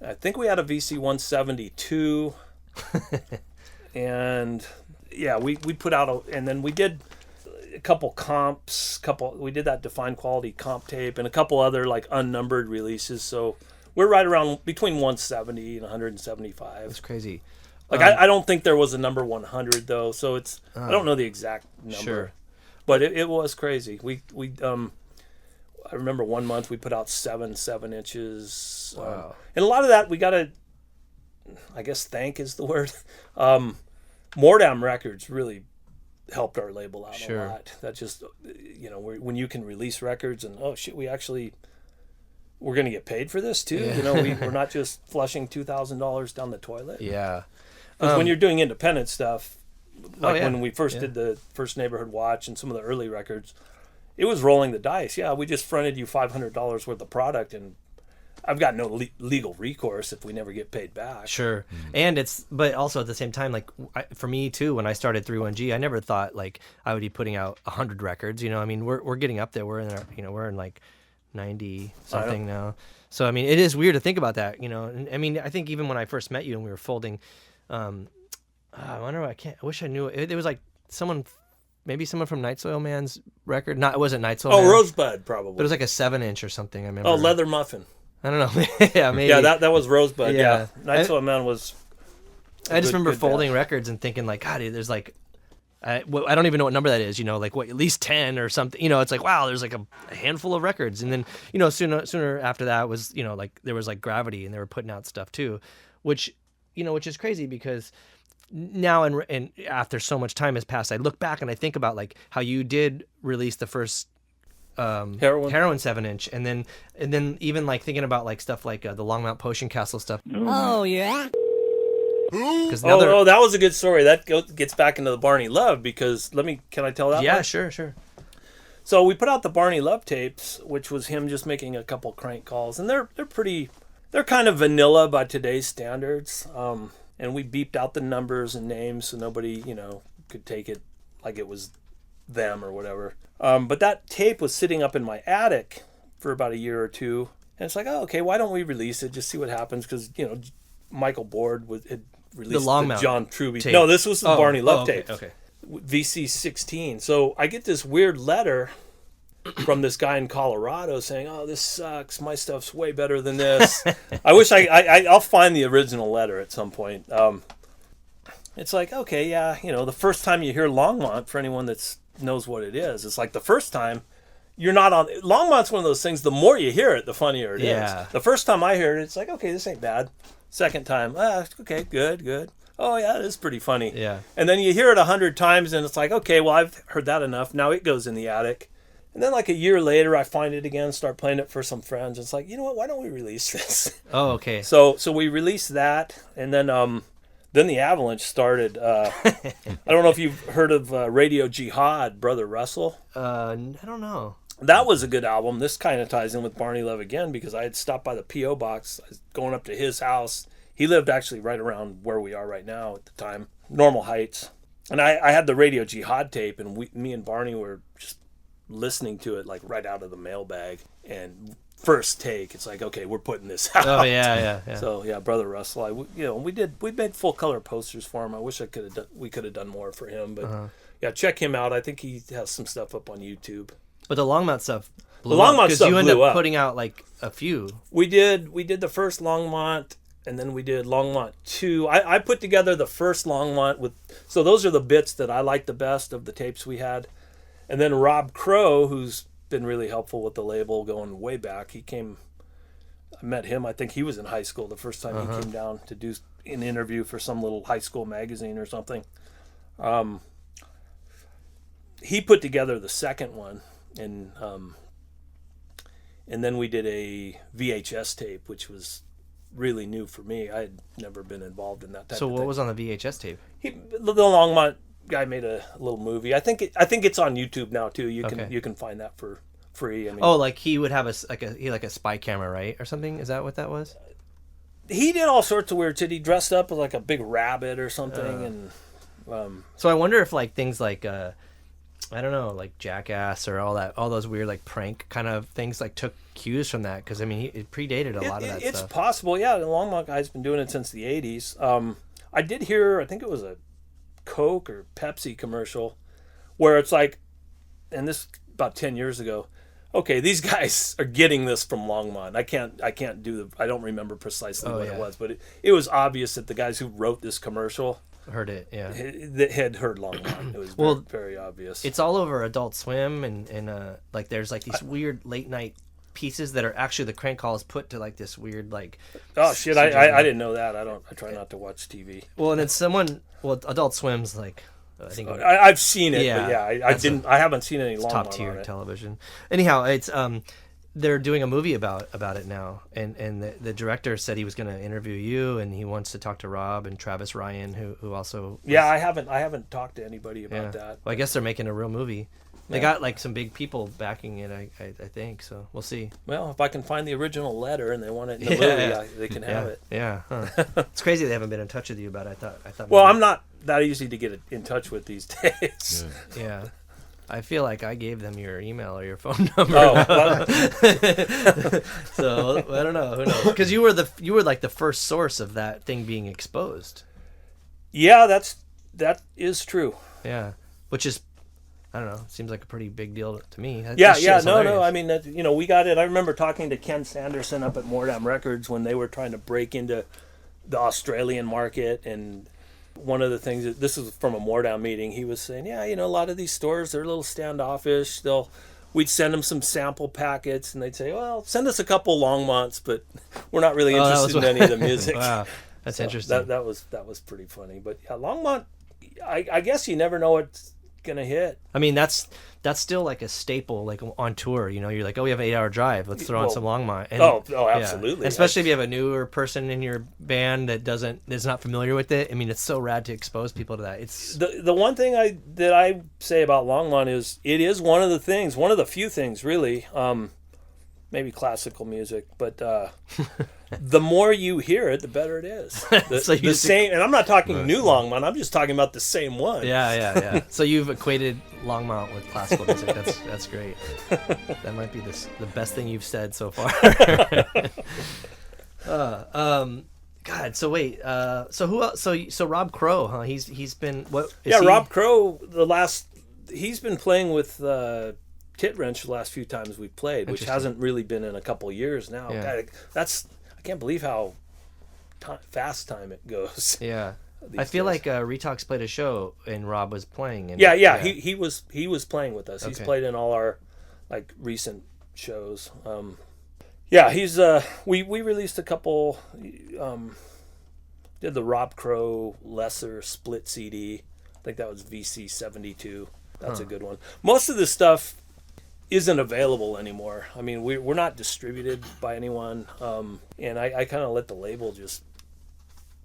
I think we had a VC 172, and yeah, we put out and then we did a couple comps, we did that Defined Quality comp tape and a couple other like unnumbered releases. So we're right around between 170 and 175. That's crazy. Like I don't think there was a number 100 though, so it's I don't know the exact number. Sure. But it was crazy. We I remember one month we put out 7 inches. Wow. And a lot of that we gotta, I guess thank is the word. Mordam Records really helped our label out a lot. That just, when you can release records and, oh shit, we're going to get paid for this too. Yeah. We're not just flushing $2,000 down the toilet. Yeah. Because when you're doing independent stuff, like when we first did the first Neighborhood Watch and some of the early records, it was rolling the dice. Yeah, we just fronted you $500 worth of product, and I've got no legal recourse if we never get paid back. Sure. And but also at the same time, like for me too, when I started 31G, I never thought like I would be putting out 100 records. I mean, we're getting up there. We're in we're in like 90 something now. So I mean, it is weird to think about that. And I mean, I think even when I first met you and we were folding, I wonder. I wish I knew. It was like maybe someone from Night Soil Man's record. It wasn't Night Soil Man. Rosebud probably. But it was like a 7-inch or something. I remember. Oh, Leather Muffin. I don't know. Yeah, maybe. Yeah, that was Rosebud. Yeah. Night Soil Man was. I just remember folding records and thinking like, God, there's like, I don't even know what number that is. Like what, at least 10 or something. It's like, wow, there's like a handful of records. And then sooner after that was like there was like Gravity, and they were putting out stuff too, which is crazy because now and after so much time has passed, I look back and I think about like how you did release the first heroin 7-inch, and then even like thinking about like stuff like the Longmount Potion Castle stuff. Oh yeah. That was a good story. That gets back into the Barney Love, because can I tell that? Yeah, one? sure. So we put out the Barney Love tapes, which was him just making a couple crank calls, and they're kind of vanilla by today's standards. And we beeped out the numbers and names so nobody could take it like it was them or whatever. But that tape was sitting up in my attic for about a year or two, and it's like, oh, okay, why don't we release it? Just see what happens, because Michael Board had released the John Truby tape. No, this was the Barney Love tape. Okay. VC 16. So I get this weird letter from this guy in Colorado saying, "Oh, this sucks. My stuff's way better than this." I wish I'll find the original letter at some point. It's like, okay, yeah, the first time you hear Longmont, for anyone that knows what it is, it's like the first time you're not on. Longmont's one of those things. The more you hear it, the funnier it is. The first time I heard it, it's like, okay, this ain't bad. Second time, okay, good. Oh yeah, it is pretty funny. Yeah. And then you hear it 100 times, and it's like, okay, well, I've heard that enough. Now it goes in the attic. And then like a year later, I find it again, start playing it for some friends. It's like, you know what? Why don't we release this? Oh, okay. So we released that, and then the Avalanche started. I don't know if you've heard of Radio Jihad, Brother Russell. I don't know. That was a good album. This kind of ties in with Barney Love again because I had stopped by the P.O. box. I was going up to his house. He lived actually right around where we are right now at the time, Normal Heights. And I had the Radio Jihad tape, and me and Barney were just listening to it like right out of the mailbag. And first take, it's like, okay, we're putting this out. Oh yeah. So yeah, Brother Russell, we made full color posters for him. I wish we could have done more for him, but yeah, check him out. I think he has some stuff up on YouTube. But the Longmont stuff blew The Longmont up because stuff you end blew up up. putting out like a few. We did the first Longmont, and then we did Longmont 2. I put together the first Longmont with, so those are the bits that I like the best of the tapes we had. And then Rob Crow, who's been really helpful with the label going way back. I met him, I think he was in high school the first time he came down to do an interview for some little high school magazine or something. He put together the second one, and then we did a VHS tape, which was really new for me. I had never been involved in that type So of what thing. was on the VHS tape? The Longmont guy made a little movie. I think it's on YouTube now too. You can find that for free. I mean, like he would have a spy camera, right, or something? Is that what that was? he did all sorts of weird shit. He dressed up as like a big rabbit or something, and So I wonder if like things like I don't know, like Jackass or all those weird like prank kind of things like took cues from that, because I mean it predated a lot of that it's stuff. possible. Yeah, the Longmont guy's been doing it since the 80s. I did hear, I think it was a Coke or Pepsi commercial where it's like, and this about 10 years ago, okay, these guys are getting this from Longmont. I don't remember precisely what it was, but it was obvious that the guys who wrote this commercial Heard it, yeah. that had heard Longmont. It was very obvious. It's all over Adult Swim, and like there's like these weird late night pieces that are actually the crank calls put to like this weird like. Oh shit! I didn't know that. I try not to watch TV. Well, and then Adult Swim's like. I think I've seen it, Yeah, but I haven't seen any Longmont top tier on it. television. Anyhow, it's they're doing a movie about it now, and the director said he was going to interview you, and he wants to talk to Rob and Travis Ryan, who also. Yeah, I haven't talked to anybody about that. Well, I guess they're making a real movie. They got like some big people backing it, I think. So we'll see. Well, if I can find the original letter and they want it in the movie, they can have it. Yeah, huh. It's crazy they haven't been in touch with you about it. I thought. Well, maybe- I'm not that easy to get in touch with these days. Yeah. I feel like I gave them your email or your phone number. Oh, well, So I don't know. Who knows? Because you were like the first source of that thing being exposed. yeah, that is true. Yeah, which is, I don't know. Seems like a pretty big deal to me. That Yeah, shit is no. hilarious. I mean, we got it. I remember talking to Ken Sanderson up at Mordam Records when they were trying to break into the Australian market, and one of the things this is from a Mordam meeting. He was saying, yeah, a lot of these stores, they're a little standoffish. We'd send them some sample packets, and they'd say, well, send us a couple Longmonts, but we're not really interested in any of the music. Wow, that's interesting. That was pretty funny. But yeah, Longmont, I guess you never know what's gonna hit. I mean, that's still like a staple, like on tour. You're like, oh, we have an 8-hour drive. Let's throw on some Longmont. And, absolutely. Yeah. Especially if you have a newer person in your band that's not familiar with it. I mean, it's so rad to expose people to that. It's The one thing that I say about Longmont is it is one of the few things really. Maybe classical music, but the more you hear it, the better it is. The same, and I'm not talking new Longmont. I'm just talking about the same one. Yeah. So you've equated Longmont with classical music. That's great. That might be the best thing you've said so far. God. So wait. So who else? So Rob Crow, huh? He's been what? Rob Crow. He's been playing with Tit Wrench the last few times we've played, which hasn't really been in a couple years now. Yeah. God, I can't believe how fast time it goes. Yeah. I feel like Retox played a show and Rob was playing. And, yeah. He was playing with us. He's Okay. played in all our like recent shows. He's we released a couple. Did the Rob Crow Lesser split CD. I think that was VC 72. That's a good one. Most of the stuff isn't available anymore. I mean, we're not distributed by anyone, and I kind of let the label just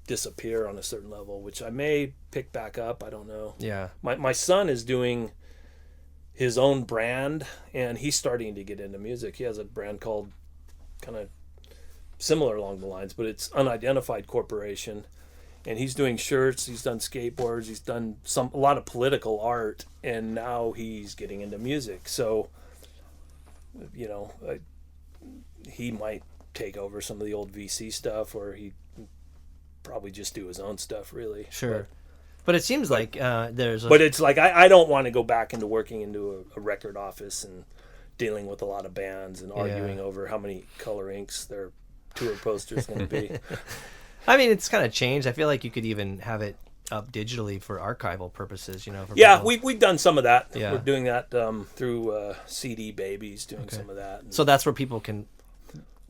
disappear on a certain level, which I may pick back up. I don't know. Yeah. My son is doing his own brand, and he's starting to get into music. He has a brand called kind of similar along the lines, but it's Unidentified Corporation, and he's doing shirts, he's done skateboards, he's done a lot of political art, and now he's getting into music. So, you know, he might take over some of the old VC stuff, or he probably just do his own stuff, really. Sure. But it seems like there's but it's like I don't want to go back into working into a record office and dealing with a lot of bands and arguing over how many color inks their tour posters going to be. I mean, it's kind of changed. I feel like you could even have it up digitally for archival purposes, you know. For Yeah, people. we've done some of that. Yeah. We're doing that through CD Babies, doing some of that. So that's where people can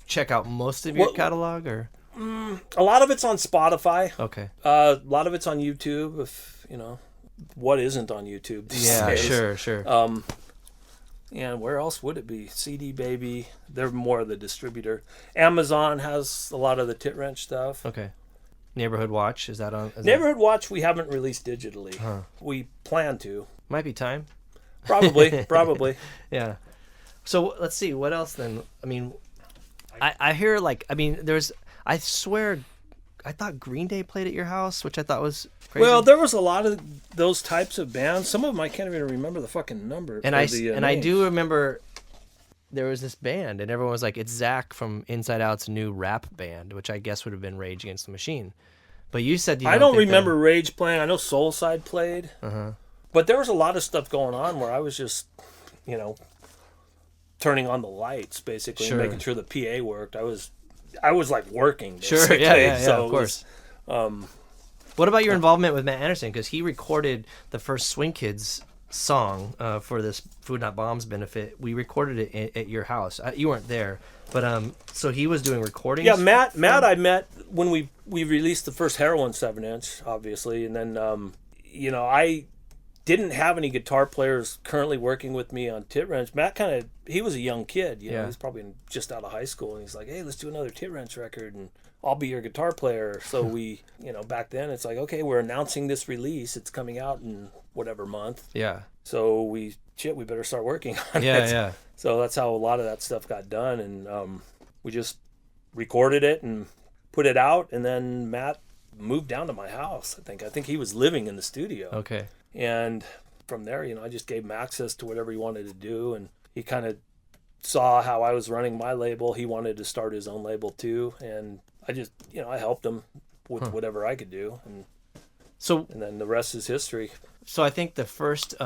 check out most of your catalog, or A lot of it's on Spotify. okay. A lot of it's on YouTube. If you know what isn't on YouTube these days. Sure. And where else would it be? CD Baby. They're more of the distributor. Amazon has a lot of the Tit Wrench stuff. Okay. Neighborhood Watch, is that on? Neighborhood Watch we haven't released digitally. We plan to. Might be time. Probably. Yeah. So let's see, what else then? I mean, I hear like, I mean, I swear, I thought Green Day played at your house, which I thought was crazy. Well, there was a lot of those types of bands. Some of them I can't even remember the fucking number. And I do remember there was this band, and everyone was like, it's Zach from Inside Out's new rap band, which I guess would have been Rage Against the Machine. But you said I don't remember Rage playing. I know Soulside played. But there was a lot of stuff going on where I was just, you know, turning on the lights basically, and making sure the PA worked. I was like working. Sure, yeah, so of course. What about your involvement with Matt Anderson? Because he recorded the first Swing Kids song for this Food Not Bombs benefit. We recorded it at your house. You weren't there, but so he was doing recordings. Yeah, Matt I met when we released the first Heroin 7-inch, obviously, and then you know, I didn't have any guitar players currently working with me on Tit Wrench. Matt he was a young kid, you know, he's probably just out of high school, and he's like, hey, let's do another Tit Wrench record, and I'll be your guitar player. So we, you know, back then it's like, okay, we're announcing this release. It's coming out in whatever month. Yeah. So we better start working on it. Yeah. So that's how a lot of that stuff got done, and we just recorded it and put it out, and then Matt moved down to my house. I think he was living in the studio. Okay. And from there, you know, I just gave him access to whatever he wanted to do, and he kind of saw how I was running my label. He wanted to start his own label too, and I just, you know, I helped him with whatever I could do, and then the rest is history. So I think the first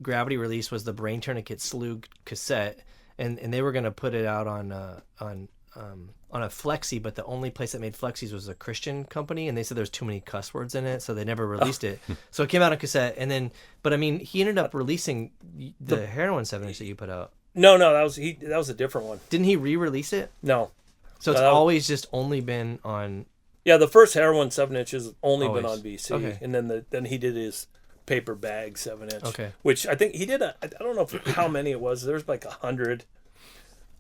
Gravity release was the Brain Tourniquet Slug cassette, and they were going to put it out on a flexi, but the only place that made flexis was a Christian company, and they said there's too many cuss words in it, so they never released it. So it came out on cassette, and then, but I mean, he ended up releasing the Heroin 7-inch that you put out. No, that was a different one. Didn't he re-release it? No. So it's always just only been on. Yeah, the first Heroin 7-inch has only been on BC, okay. And then he did his Paper Bag 7-inch, okay. Which I think he did. I don't know how many it was. There's like 100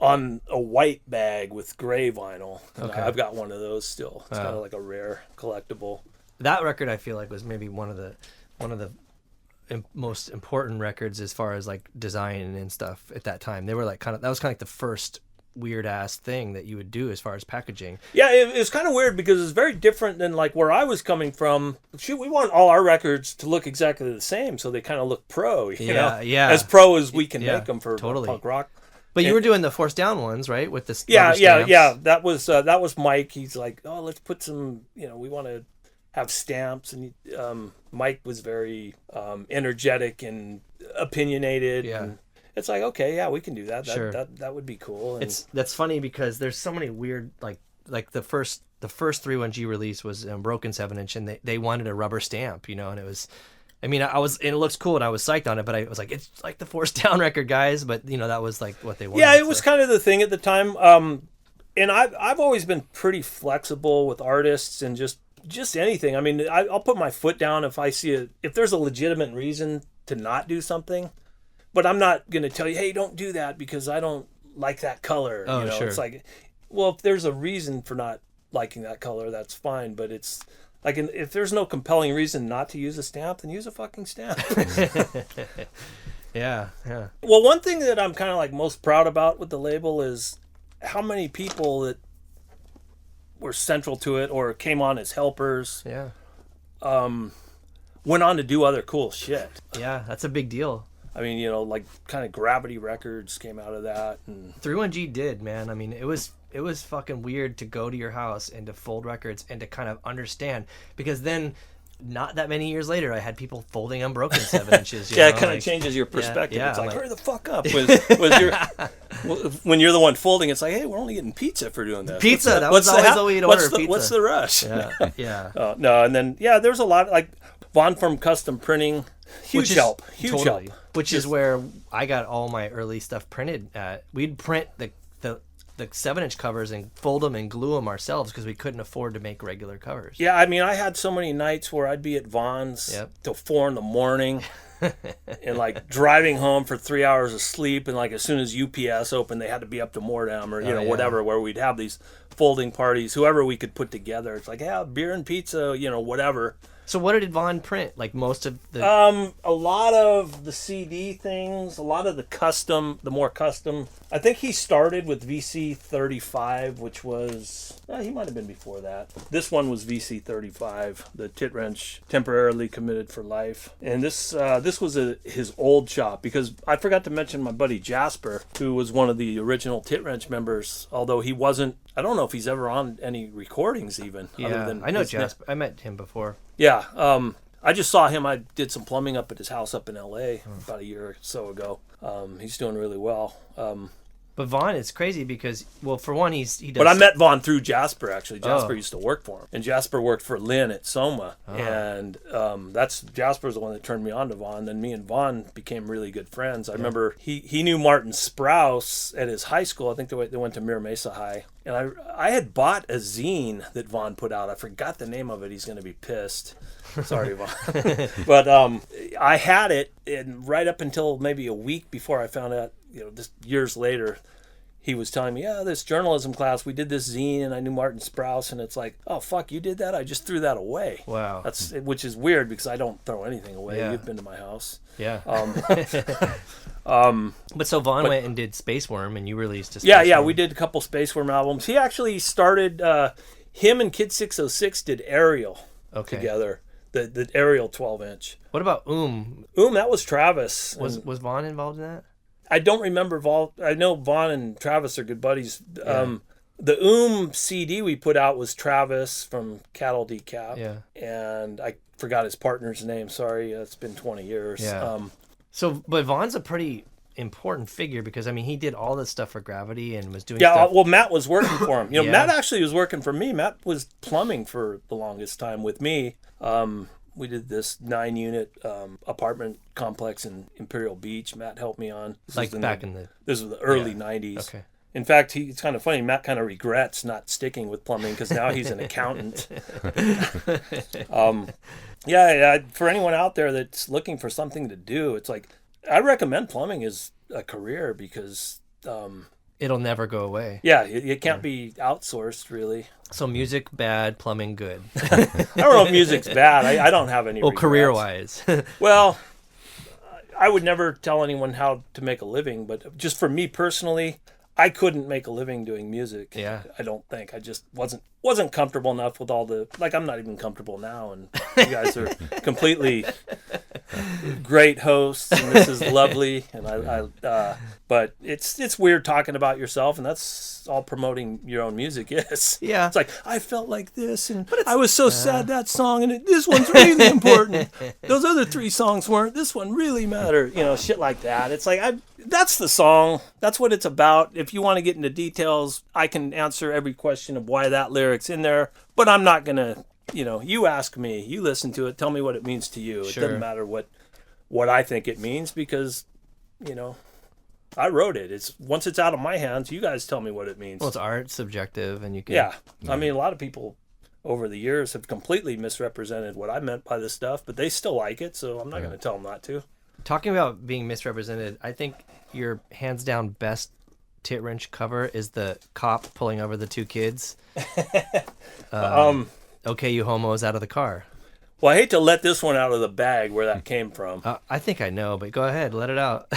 on a white bag with gray vinyl. Okay. I've got one of those still. It's kind of like a rare collectible. That record I feel like was maybe one of the most important records as far as like design and stuff at that time. They were like that was kind of like the first weird ass thing that you would do as far as packaging. Yeah, it's kind of weird because it's very different than like where I was coming from. Shoot, we want all our records to look exactly the same, so they kind of look pro. You know? Yeah. As pro as we can make them for punk rock. But you were doing the Force Down ones, right? With the yeah. stamps. That was Mike. He's like, oh, let's put some. You know, we want to have stamps, and Mike was very energetic and opinionated. Yeah. And it's like, okay, yeah, we can do that. Sure. That would be cool. And That's funny because there's so many weird like the first 3-1G release was Broken 7-inch, and they wanted a rubber stamp, you know, and it was. I mean, and it looks cool, and I was psyched on it, but I was like, it's like the Force Down record, guys. But you know, that was like what they wanted. Yeah, it was kind of the thing at the time. And I've always been pretty flexible with artists and just anything. I mean, I'll put my foot down if I see if there's a legitimate reason to not do something. but I'm not going to tell you, hey, don't do that because I don't like that color. Oh, you know, sure. it's like, well, if there's a reason for not liking that color, that's fine. But it's like, if there's no compelling reason not to use a stamp, then use a fucking stamp. Yeah. Well, one thing that I'm kind of like most proud about with the label is how many people that were central to it or came on as helpers Yeah. went on to do other cool shit. Yeah, that's a big deal. I mean, you know, like kind of Gravity Records came out of that, and 31G did, man. I mean, it was fucking weird to go to your house and to fold records and to kind of understand, because then not that many years later I had people folding unbroken 7 inches. You yeah, know? it kind of like, changes your perspective. yeah, It's like, like- hurry the fuck up. When you're the one folding, it's like, hey, we're only getting pizza for doing this. Pizza, that was always the way you'd order pizza. What's the rush? Yeah. No, and then there's a lot like Von from Custom Printing, huge help. Totally. Which is where I got all my early stuff printed at. We'd print the 7-inch covers and fold them and glue them ourselves because we couldn't afford to make regular covers. Yeah, I mean, I had so many nights where I'd be at Von's till 4 a.m. and like driving home for 3 hours of sleep, and like as soon as UPS opened, they had to be up to Mordam or whatever, where we'd have these folding parties, whoever we could put together. It's like, yeah, beer and pizza, whatever. So what did Von print? Like most of the... A lot of the CD things, a lot of the more custom. I think he started with VC35, which was... he might have been before that. This one was VC35, the Tit Wrench Temporarily Committed for Life. And this was his old shop, because I forgot to mention my buddy Jasper, who was one of the original Tit Wrench members, although he wasn't... I don't know if he's ever on any recordings even. Yeah, I know Jasper. I met him before. Yeah, I just saw him. I did some plumbing up at his house up in L.A. about a year or so ago. He's doing really well. But Von is crazy because, well, for one, he does... But I met Von through Jasper, actually. Jasper used to work for him. And Jasper worked for Lynn at Soma. And Jasper's the one that turned me on to Von. Then me and Von became really good friends. I remember he knew Martin Sprouse at his high school. I think they went to Mira Mesa High. And I had bought a zine that Von put out. I forgot the name of it. He's going to be pissed. Sorry, Von. But I had it, and right up until maybe a week before I found out, just years later, he was telling me, this journalism class, we did this zine, and I knew Martin Sprouse, and it's like, oh, fuck, you did that? I just threw that away. Wow. Which is weird, because I don't throw anything away. Yeah. You've been to my house. Yeah. But so Von went and did Space Worm, and you released a Space Yeah, Worm. we did a couple Space Worm albums. He actually started, him and Kid 606 did Aerial together, the Aerial 12-inch. What about That was Travis. Was Von involved in that? I don't remember I know Von and Travis are good buddies. Yeah. The CD we put out was Travis from Cattle Decap. Yeah. And I forgot his partner's name. Sorry, it's been 20 years. Yeah. But Von's a pretty important figure because, I mean, he did all this stuff for Gravity and was doing stuff. Well, Matt was working for him. Yeah. Matt actually was working for me. Matt was plumbing for the longest time with me. We did this 9-unit apartment complex in Imperial Beach. Matt helped me on. This was the early 90s. Okay. In fact, it's kind of funny. Matt kind of regrets not sticking with plumbing because now he's an accountant. For anyone out there that's looking for something to do, it's like I recommend plumbing as a career because it'll never go away. Yeah, it can't be outsourced really. So music bad, plumbing good. I don't know if music's bad. I don't have any. Well, regrets. career-wise. Well, I would never tell anyone how to make a living, but just for me personally, I couldn't make a living doing music. Yeah. I don't think. I just wasn't comfortable enough with all the, like, I'm not even comfortable now, and you guys are completely great hosts, and this is lovely, and but it's weird talking about yourself, and that's all promoting your own music is. Yeah. It's like, I felt like this, and I was so sad that song, and this one's really important. Those other 3 songs weren't. This one really mattered. Shit like that. It's like, that's the song. That's what it's about. If you want to get into details, I can answer every question of why that lyric's in there, but I'm not going to, you ask me, you listen to it, tell me what it means to you. Sure. It doesn't matter what I think it means because, I wrote it. Once it's out of my hands, you guys tell me what it means. Well, it's art, subjective, and you can... Yeah. I mean, a lot of people over the years have completely misrepresented what I meant by this stuff, but they still like it, so I'm not going to tell them not to. Talking about being misrepresented, I think your hands down best Tit Wrench cover is the cop pulling over the two kids. Okay, you homos, out of the car. Well, I hate to let this one out of the bag where that came from. I think I know, but go ahead, let it out.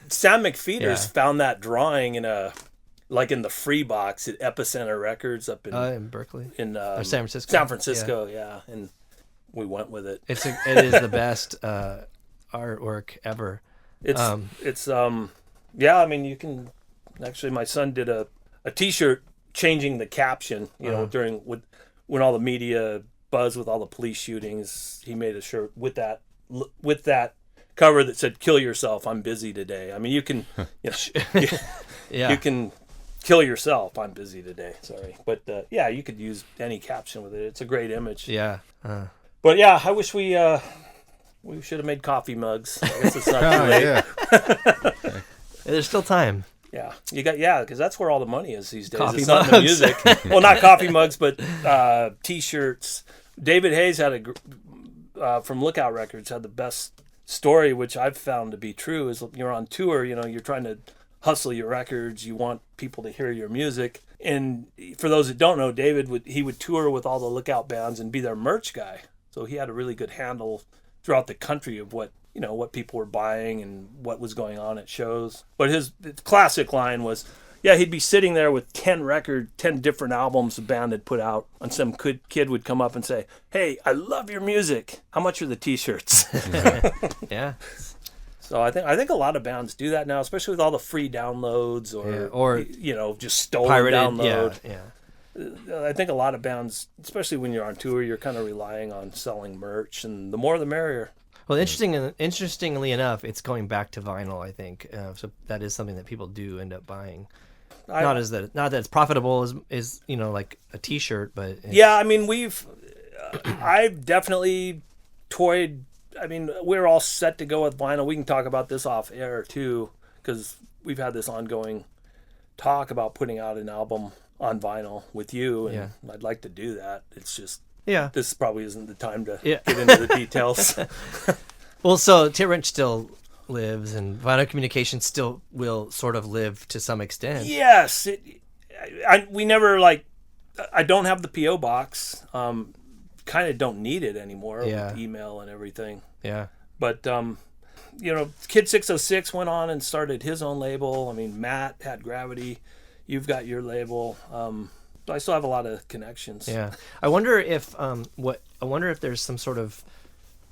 Sam McFeeters Yeah. found that drawing in the free box at Epicenter Records up In Berkeley? in Or San Francisco? San Francisco, yeah. And we went with it. It is the best artwork ever. Yeah, I mean, you can actually, my son did a t-shirt changing the caption, during when all the media buzz with all the police shootings. He made a shirt with that cover that said "Kill yourself, I'm busy today." I mean, you can Yeah. you can kill yourself, I'm busy today. Sorry. But yeah, you could use any caption with it. It's a great image. Yeah. But yeah, I wish we should have made coffee mugs. I guess it's not too late. Yeah. There's still time. Yeah, because that's where all the money is these days. Coffee It's not in the mugs. music. Well, not coffee mugs, but T-shirts. David Hayes had from Lookout Records had the best story, which I've found to be true. Is you're on tour, you're trying to hustle your records. You want people to hear your music. And for those that don't know, David would tour with all the Lookout bands and be their merch guy. So he had a really good handle throughout the country of what people were buying and what was going on at shows. But his classic line was, he'd be sitting there with 10 different albums the band had put out, and some kid would come up and say, "Hey, I love your music. How much are the T-shirts?" Yeah. So I think a lot of bands do that now, especially with all the free downloads or just stolen Pirated. download. Yeah. I think a lot of bands, especially when you're on tour, you're kind of relying on selling merch, and the more the merrier. Well, interestingly enough, it's going back to vinyl, I think. So that is something that people do end up buying. Not that it's profitable as like a T-shirt, but yeah, I mean I've definitely toyed. I mean, we're all set to go with vinyl. We can talk about this off air too, because we've had this ongoing talk about putting out an album on vinyl with you, and I'd like to do that. It's just this probably isn't the time to get into the details. Well, so Tit Wrench still lives, and vinyl communication still will sort of live to some extent. Yes, we never I don't have the PO box. Kind of don't need it anymore with email and everything. Yeah. But Kid 606 went on and started his own label. I mean, Matt had Gravity. You've got your label. I still have a lot of connections. Yeah. I wonder if there's some sort of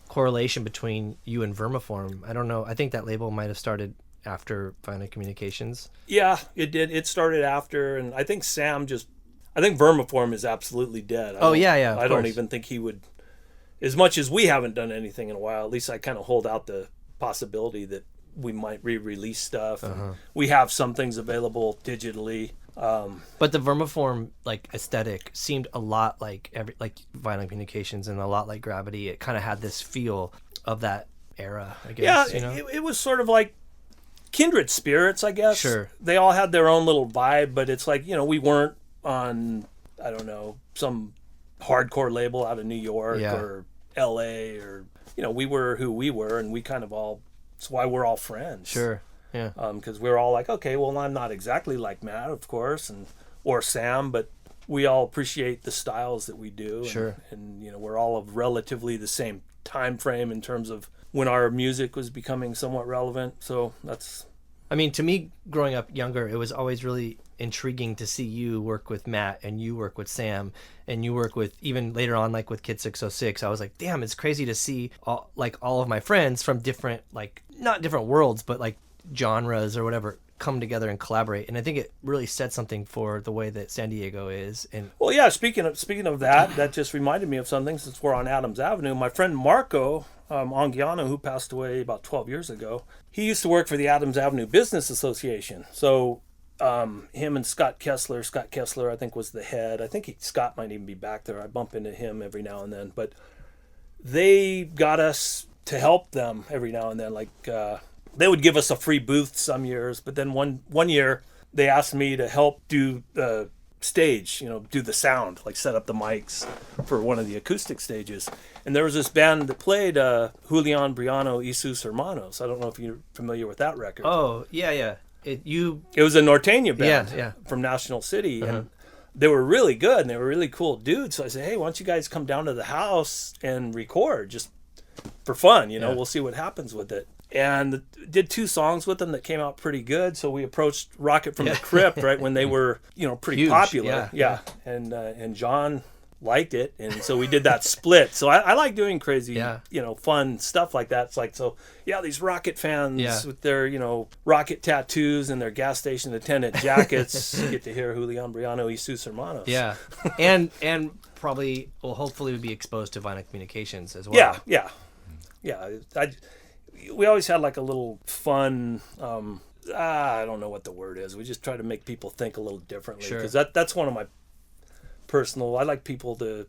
correlation between you and Vermiform. I don't know. I think that label might have started after Vinyl Communications. Yeah, it did. It started after, and I think Vermiform is absolutely dead. I don't even think he would, as much as we haven't done anything in a while, at least I kind of hold out the possibility that we might re-release stuff. We have some things available digitally. But the Vermiform aesthetic seemed a lot like Vinyl Communications and a lot like Gravity. It kind of had this feel of that era, I guess. It was sort of like kindred spirits, I guess. Sure. They all had their own little vibe, but it's like, we weren't on, I don't know, some hardcore label out of New York or LA or, we were who we were, and we kind of all, that's why we're all friends. Sure. Yeah. Because we're all like, okay, well, I'm not exactly like Matt, of course, or Sam, but we all appreciate the styles that we do. Sure. And we're all of relatively the same time frame in terms of when our music was becoming somewhat relevant. So that's... I mean, to me, growing up younger, it was always really intriguing to see you work with Matt and you work with Sam and you work with, even later on, with Kid 606. I was like, damn, it's crazy to see all of my friends from different, not different worlds, but genres or whatever come together and collaborate. And I think it really said something for the way that San Diego is. And well, yeah, speaking of that just reminded me of something. Since we're on Adams Avenue, my friend Marco Anguiano, who passed away about 12 years ago, he used to work for the Adams Avenue Business Association. So him and Scott Kessler, I think, was the head. I think Scott might even be back there. I bump into him every now and then, but they got us to help them every now and then. They would give us a free booth some years, but then one year they asked me to help do the stage, do the sound, like set up the mics for one of the acoustic stages. And there was this band that played Julian Briano y sus Hermanos. I don't know if you're familiar with that record. Oh, yeah. It was a norteña band Yeah. from National City, and they were really good, and they were really cool dudes. So I said, hey, why don't you guys come down to the house and record just for fun? We'll see what happens with it. And did 2 songs with them that came out pretty good. So we approached Rocket from the Crypt right when they were, pretty huge, popular. Yeah. And John liked it, and so we did that split. So I like doing crazy, fun stuff like that. It's like, so these Rocket fans with their, Rocket tattoos and their gas station attendant jackets get to hear Julian Briano y sus Hermanos. Yeah, and probably will hopefully be exposed to Vinyl Communications as well. Yeah. We always had like a little fun. I don't know what the word is. We just try to make people think a little differently, because that's one of my personal. I like people to.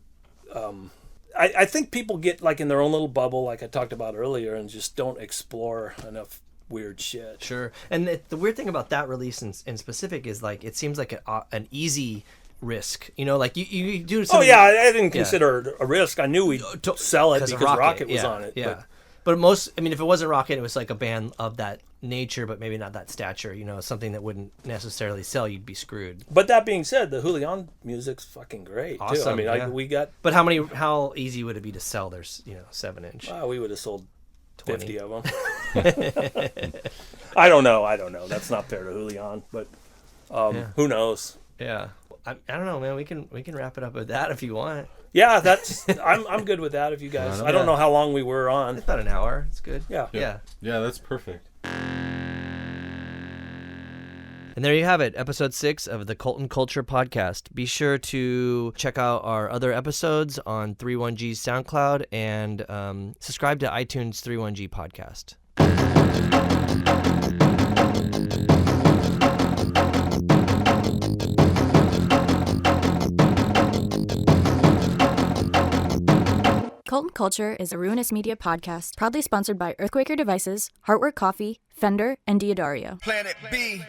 I think people get like in their own little bubble, like I talked about earlier, and just don't explore enough weird shit. Sure. And the weird thing about that release in specific is like it seems like an easy risk. Like you do something. Oh yeah, I didn't consider it a risk. I knew we'd sell it because Rocket was on it. Yeah. But if it wasn't Rocket, it was like a band of that nature, but maybe not that stature, something that wouldn't necessarily sell, you'd be screwed. But that being said, the Julian music's fucking great, awesome, too. I mean, we got... But how easy would it be to sell their, 7-inch? We would have sold 20. 50 of them. I don't know. That's not fair to Julian, but who knows? Yeah. I don't know, man. We can wrap it up with that if you want. Yeah, I'm good with that. If you guys, I don't know how long we were on. It's about an hour. It's good. Yeah. Yeah, that's perfect. And there you have it, episode 6 of the Cult and Culture podcast. Be sure to check out our other episodes on 31G's SoundCloud and subscribe to iTunes 31G podcast. Cult and Culture is a Ruinous Media podcast, proudly sponsored by Earthquaker Devices, Heartwork Coffee, Fender, and Diodario. Planet B.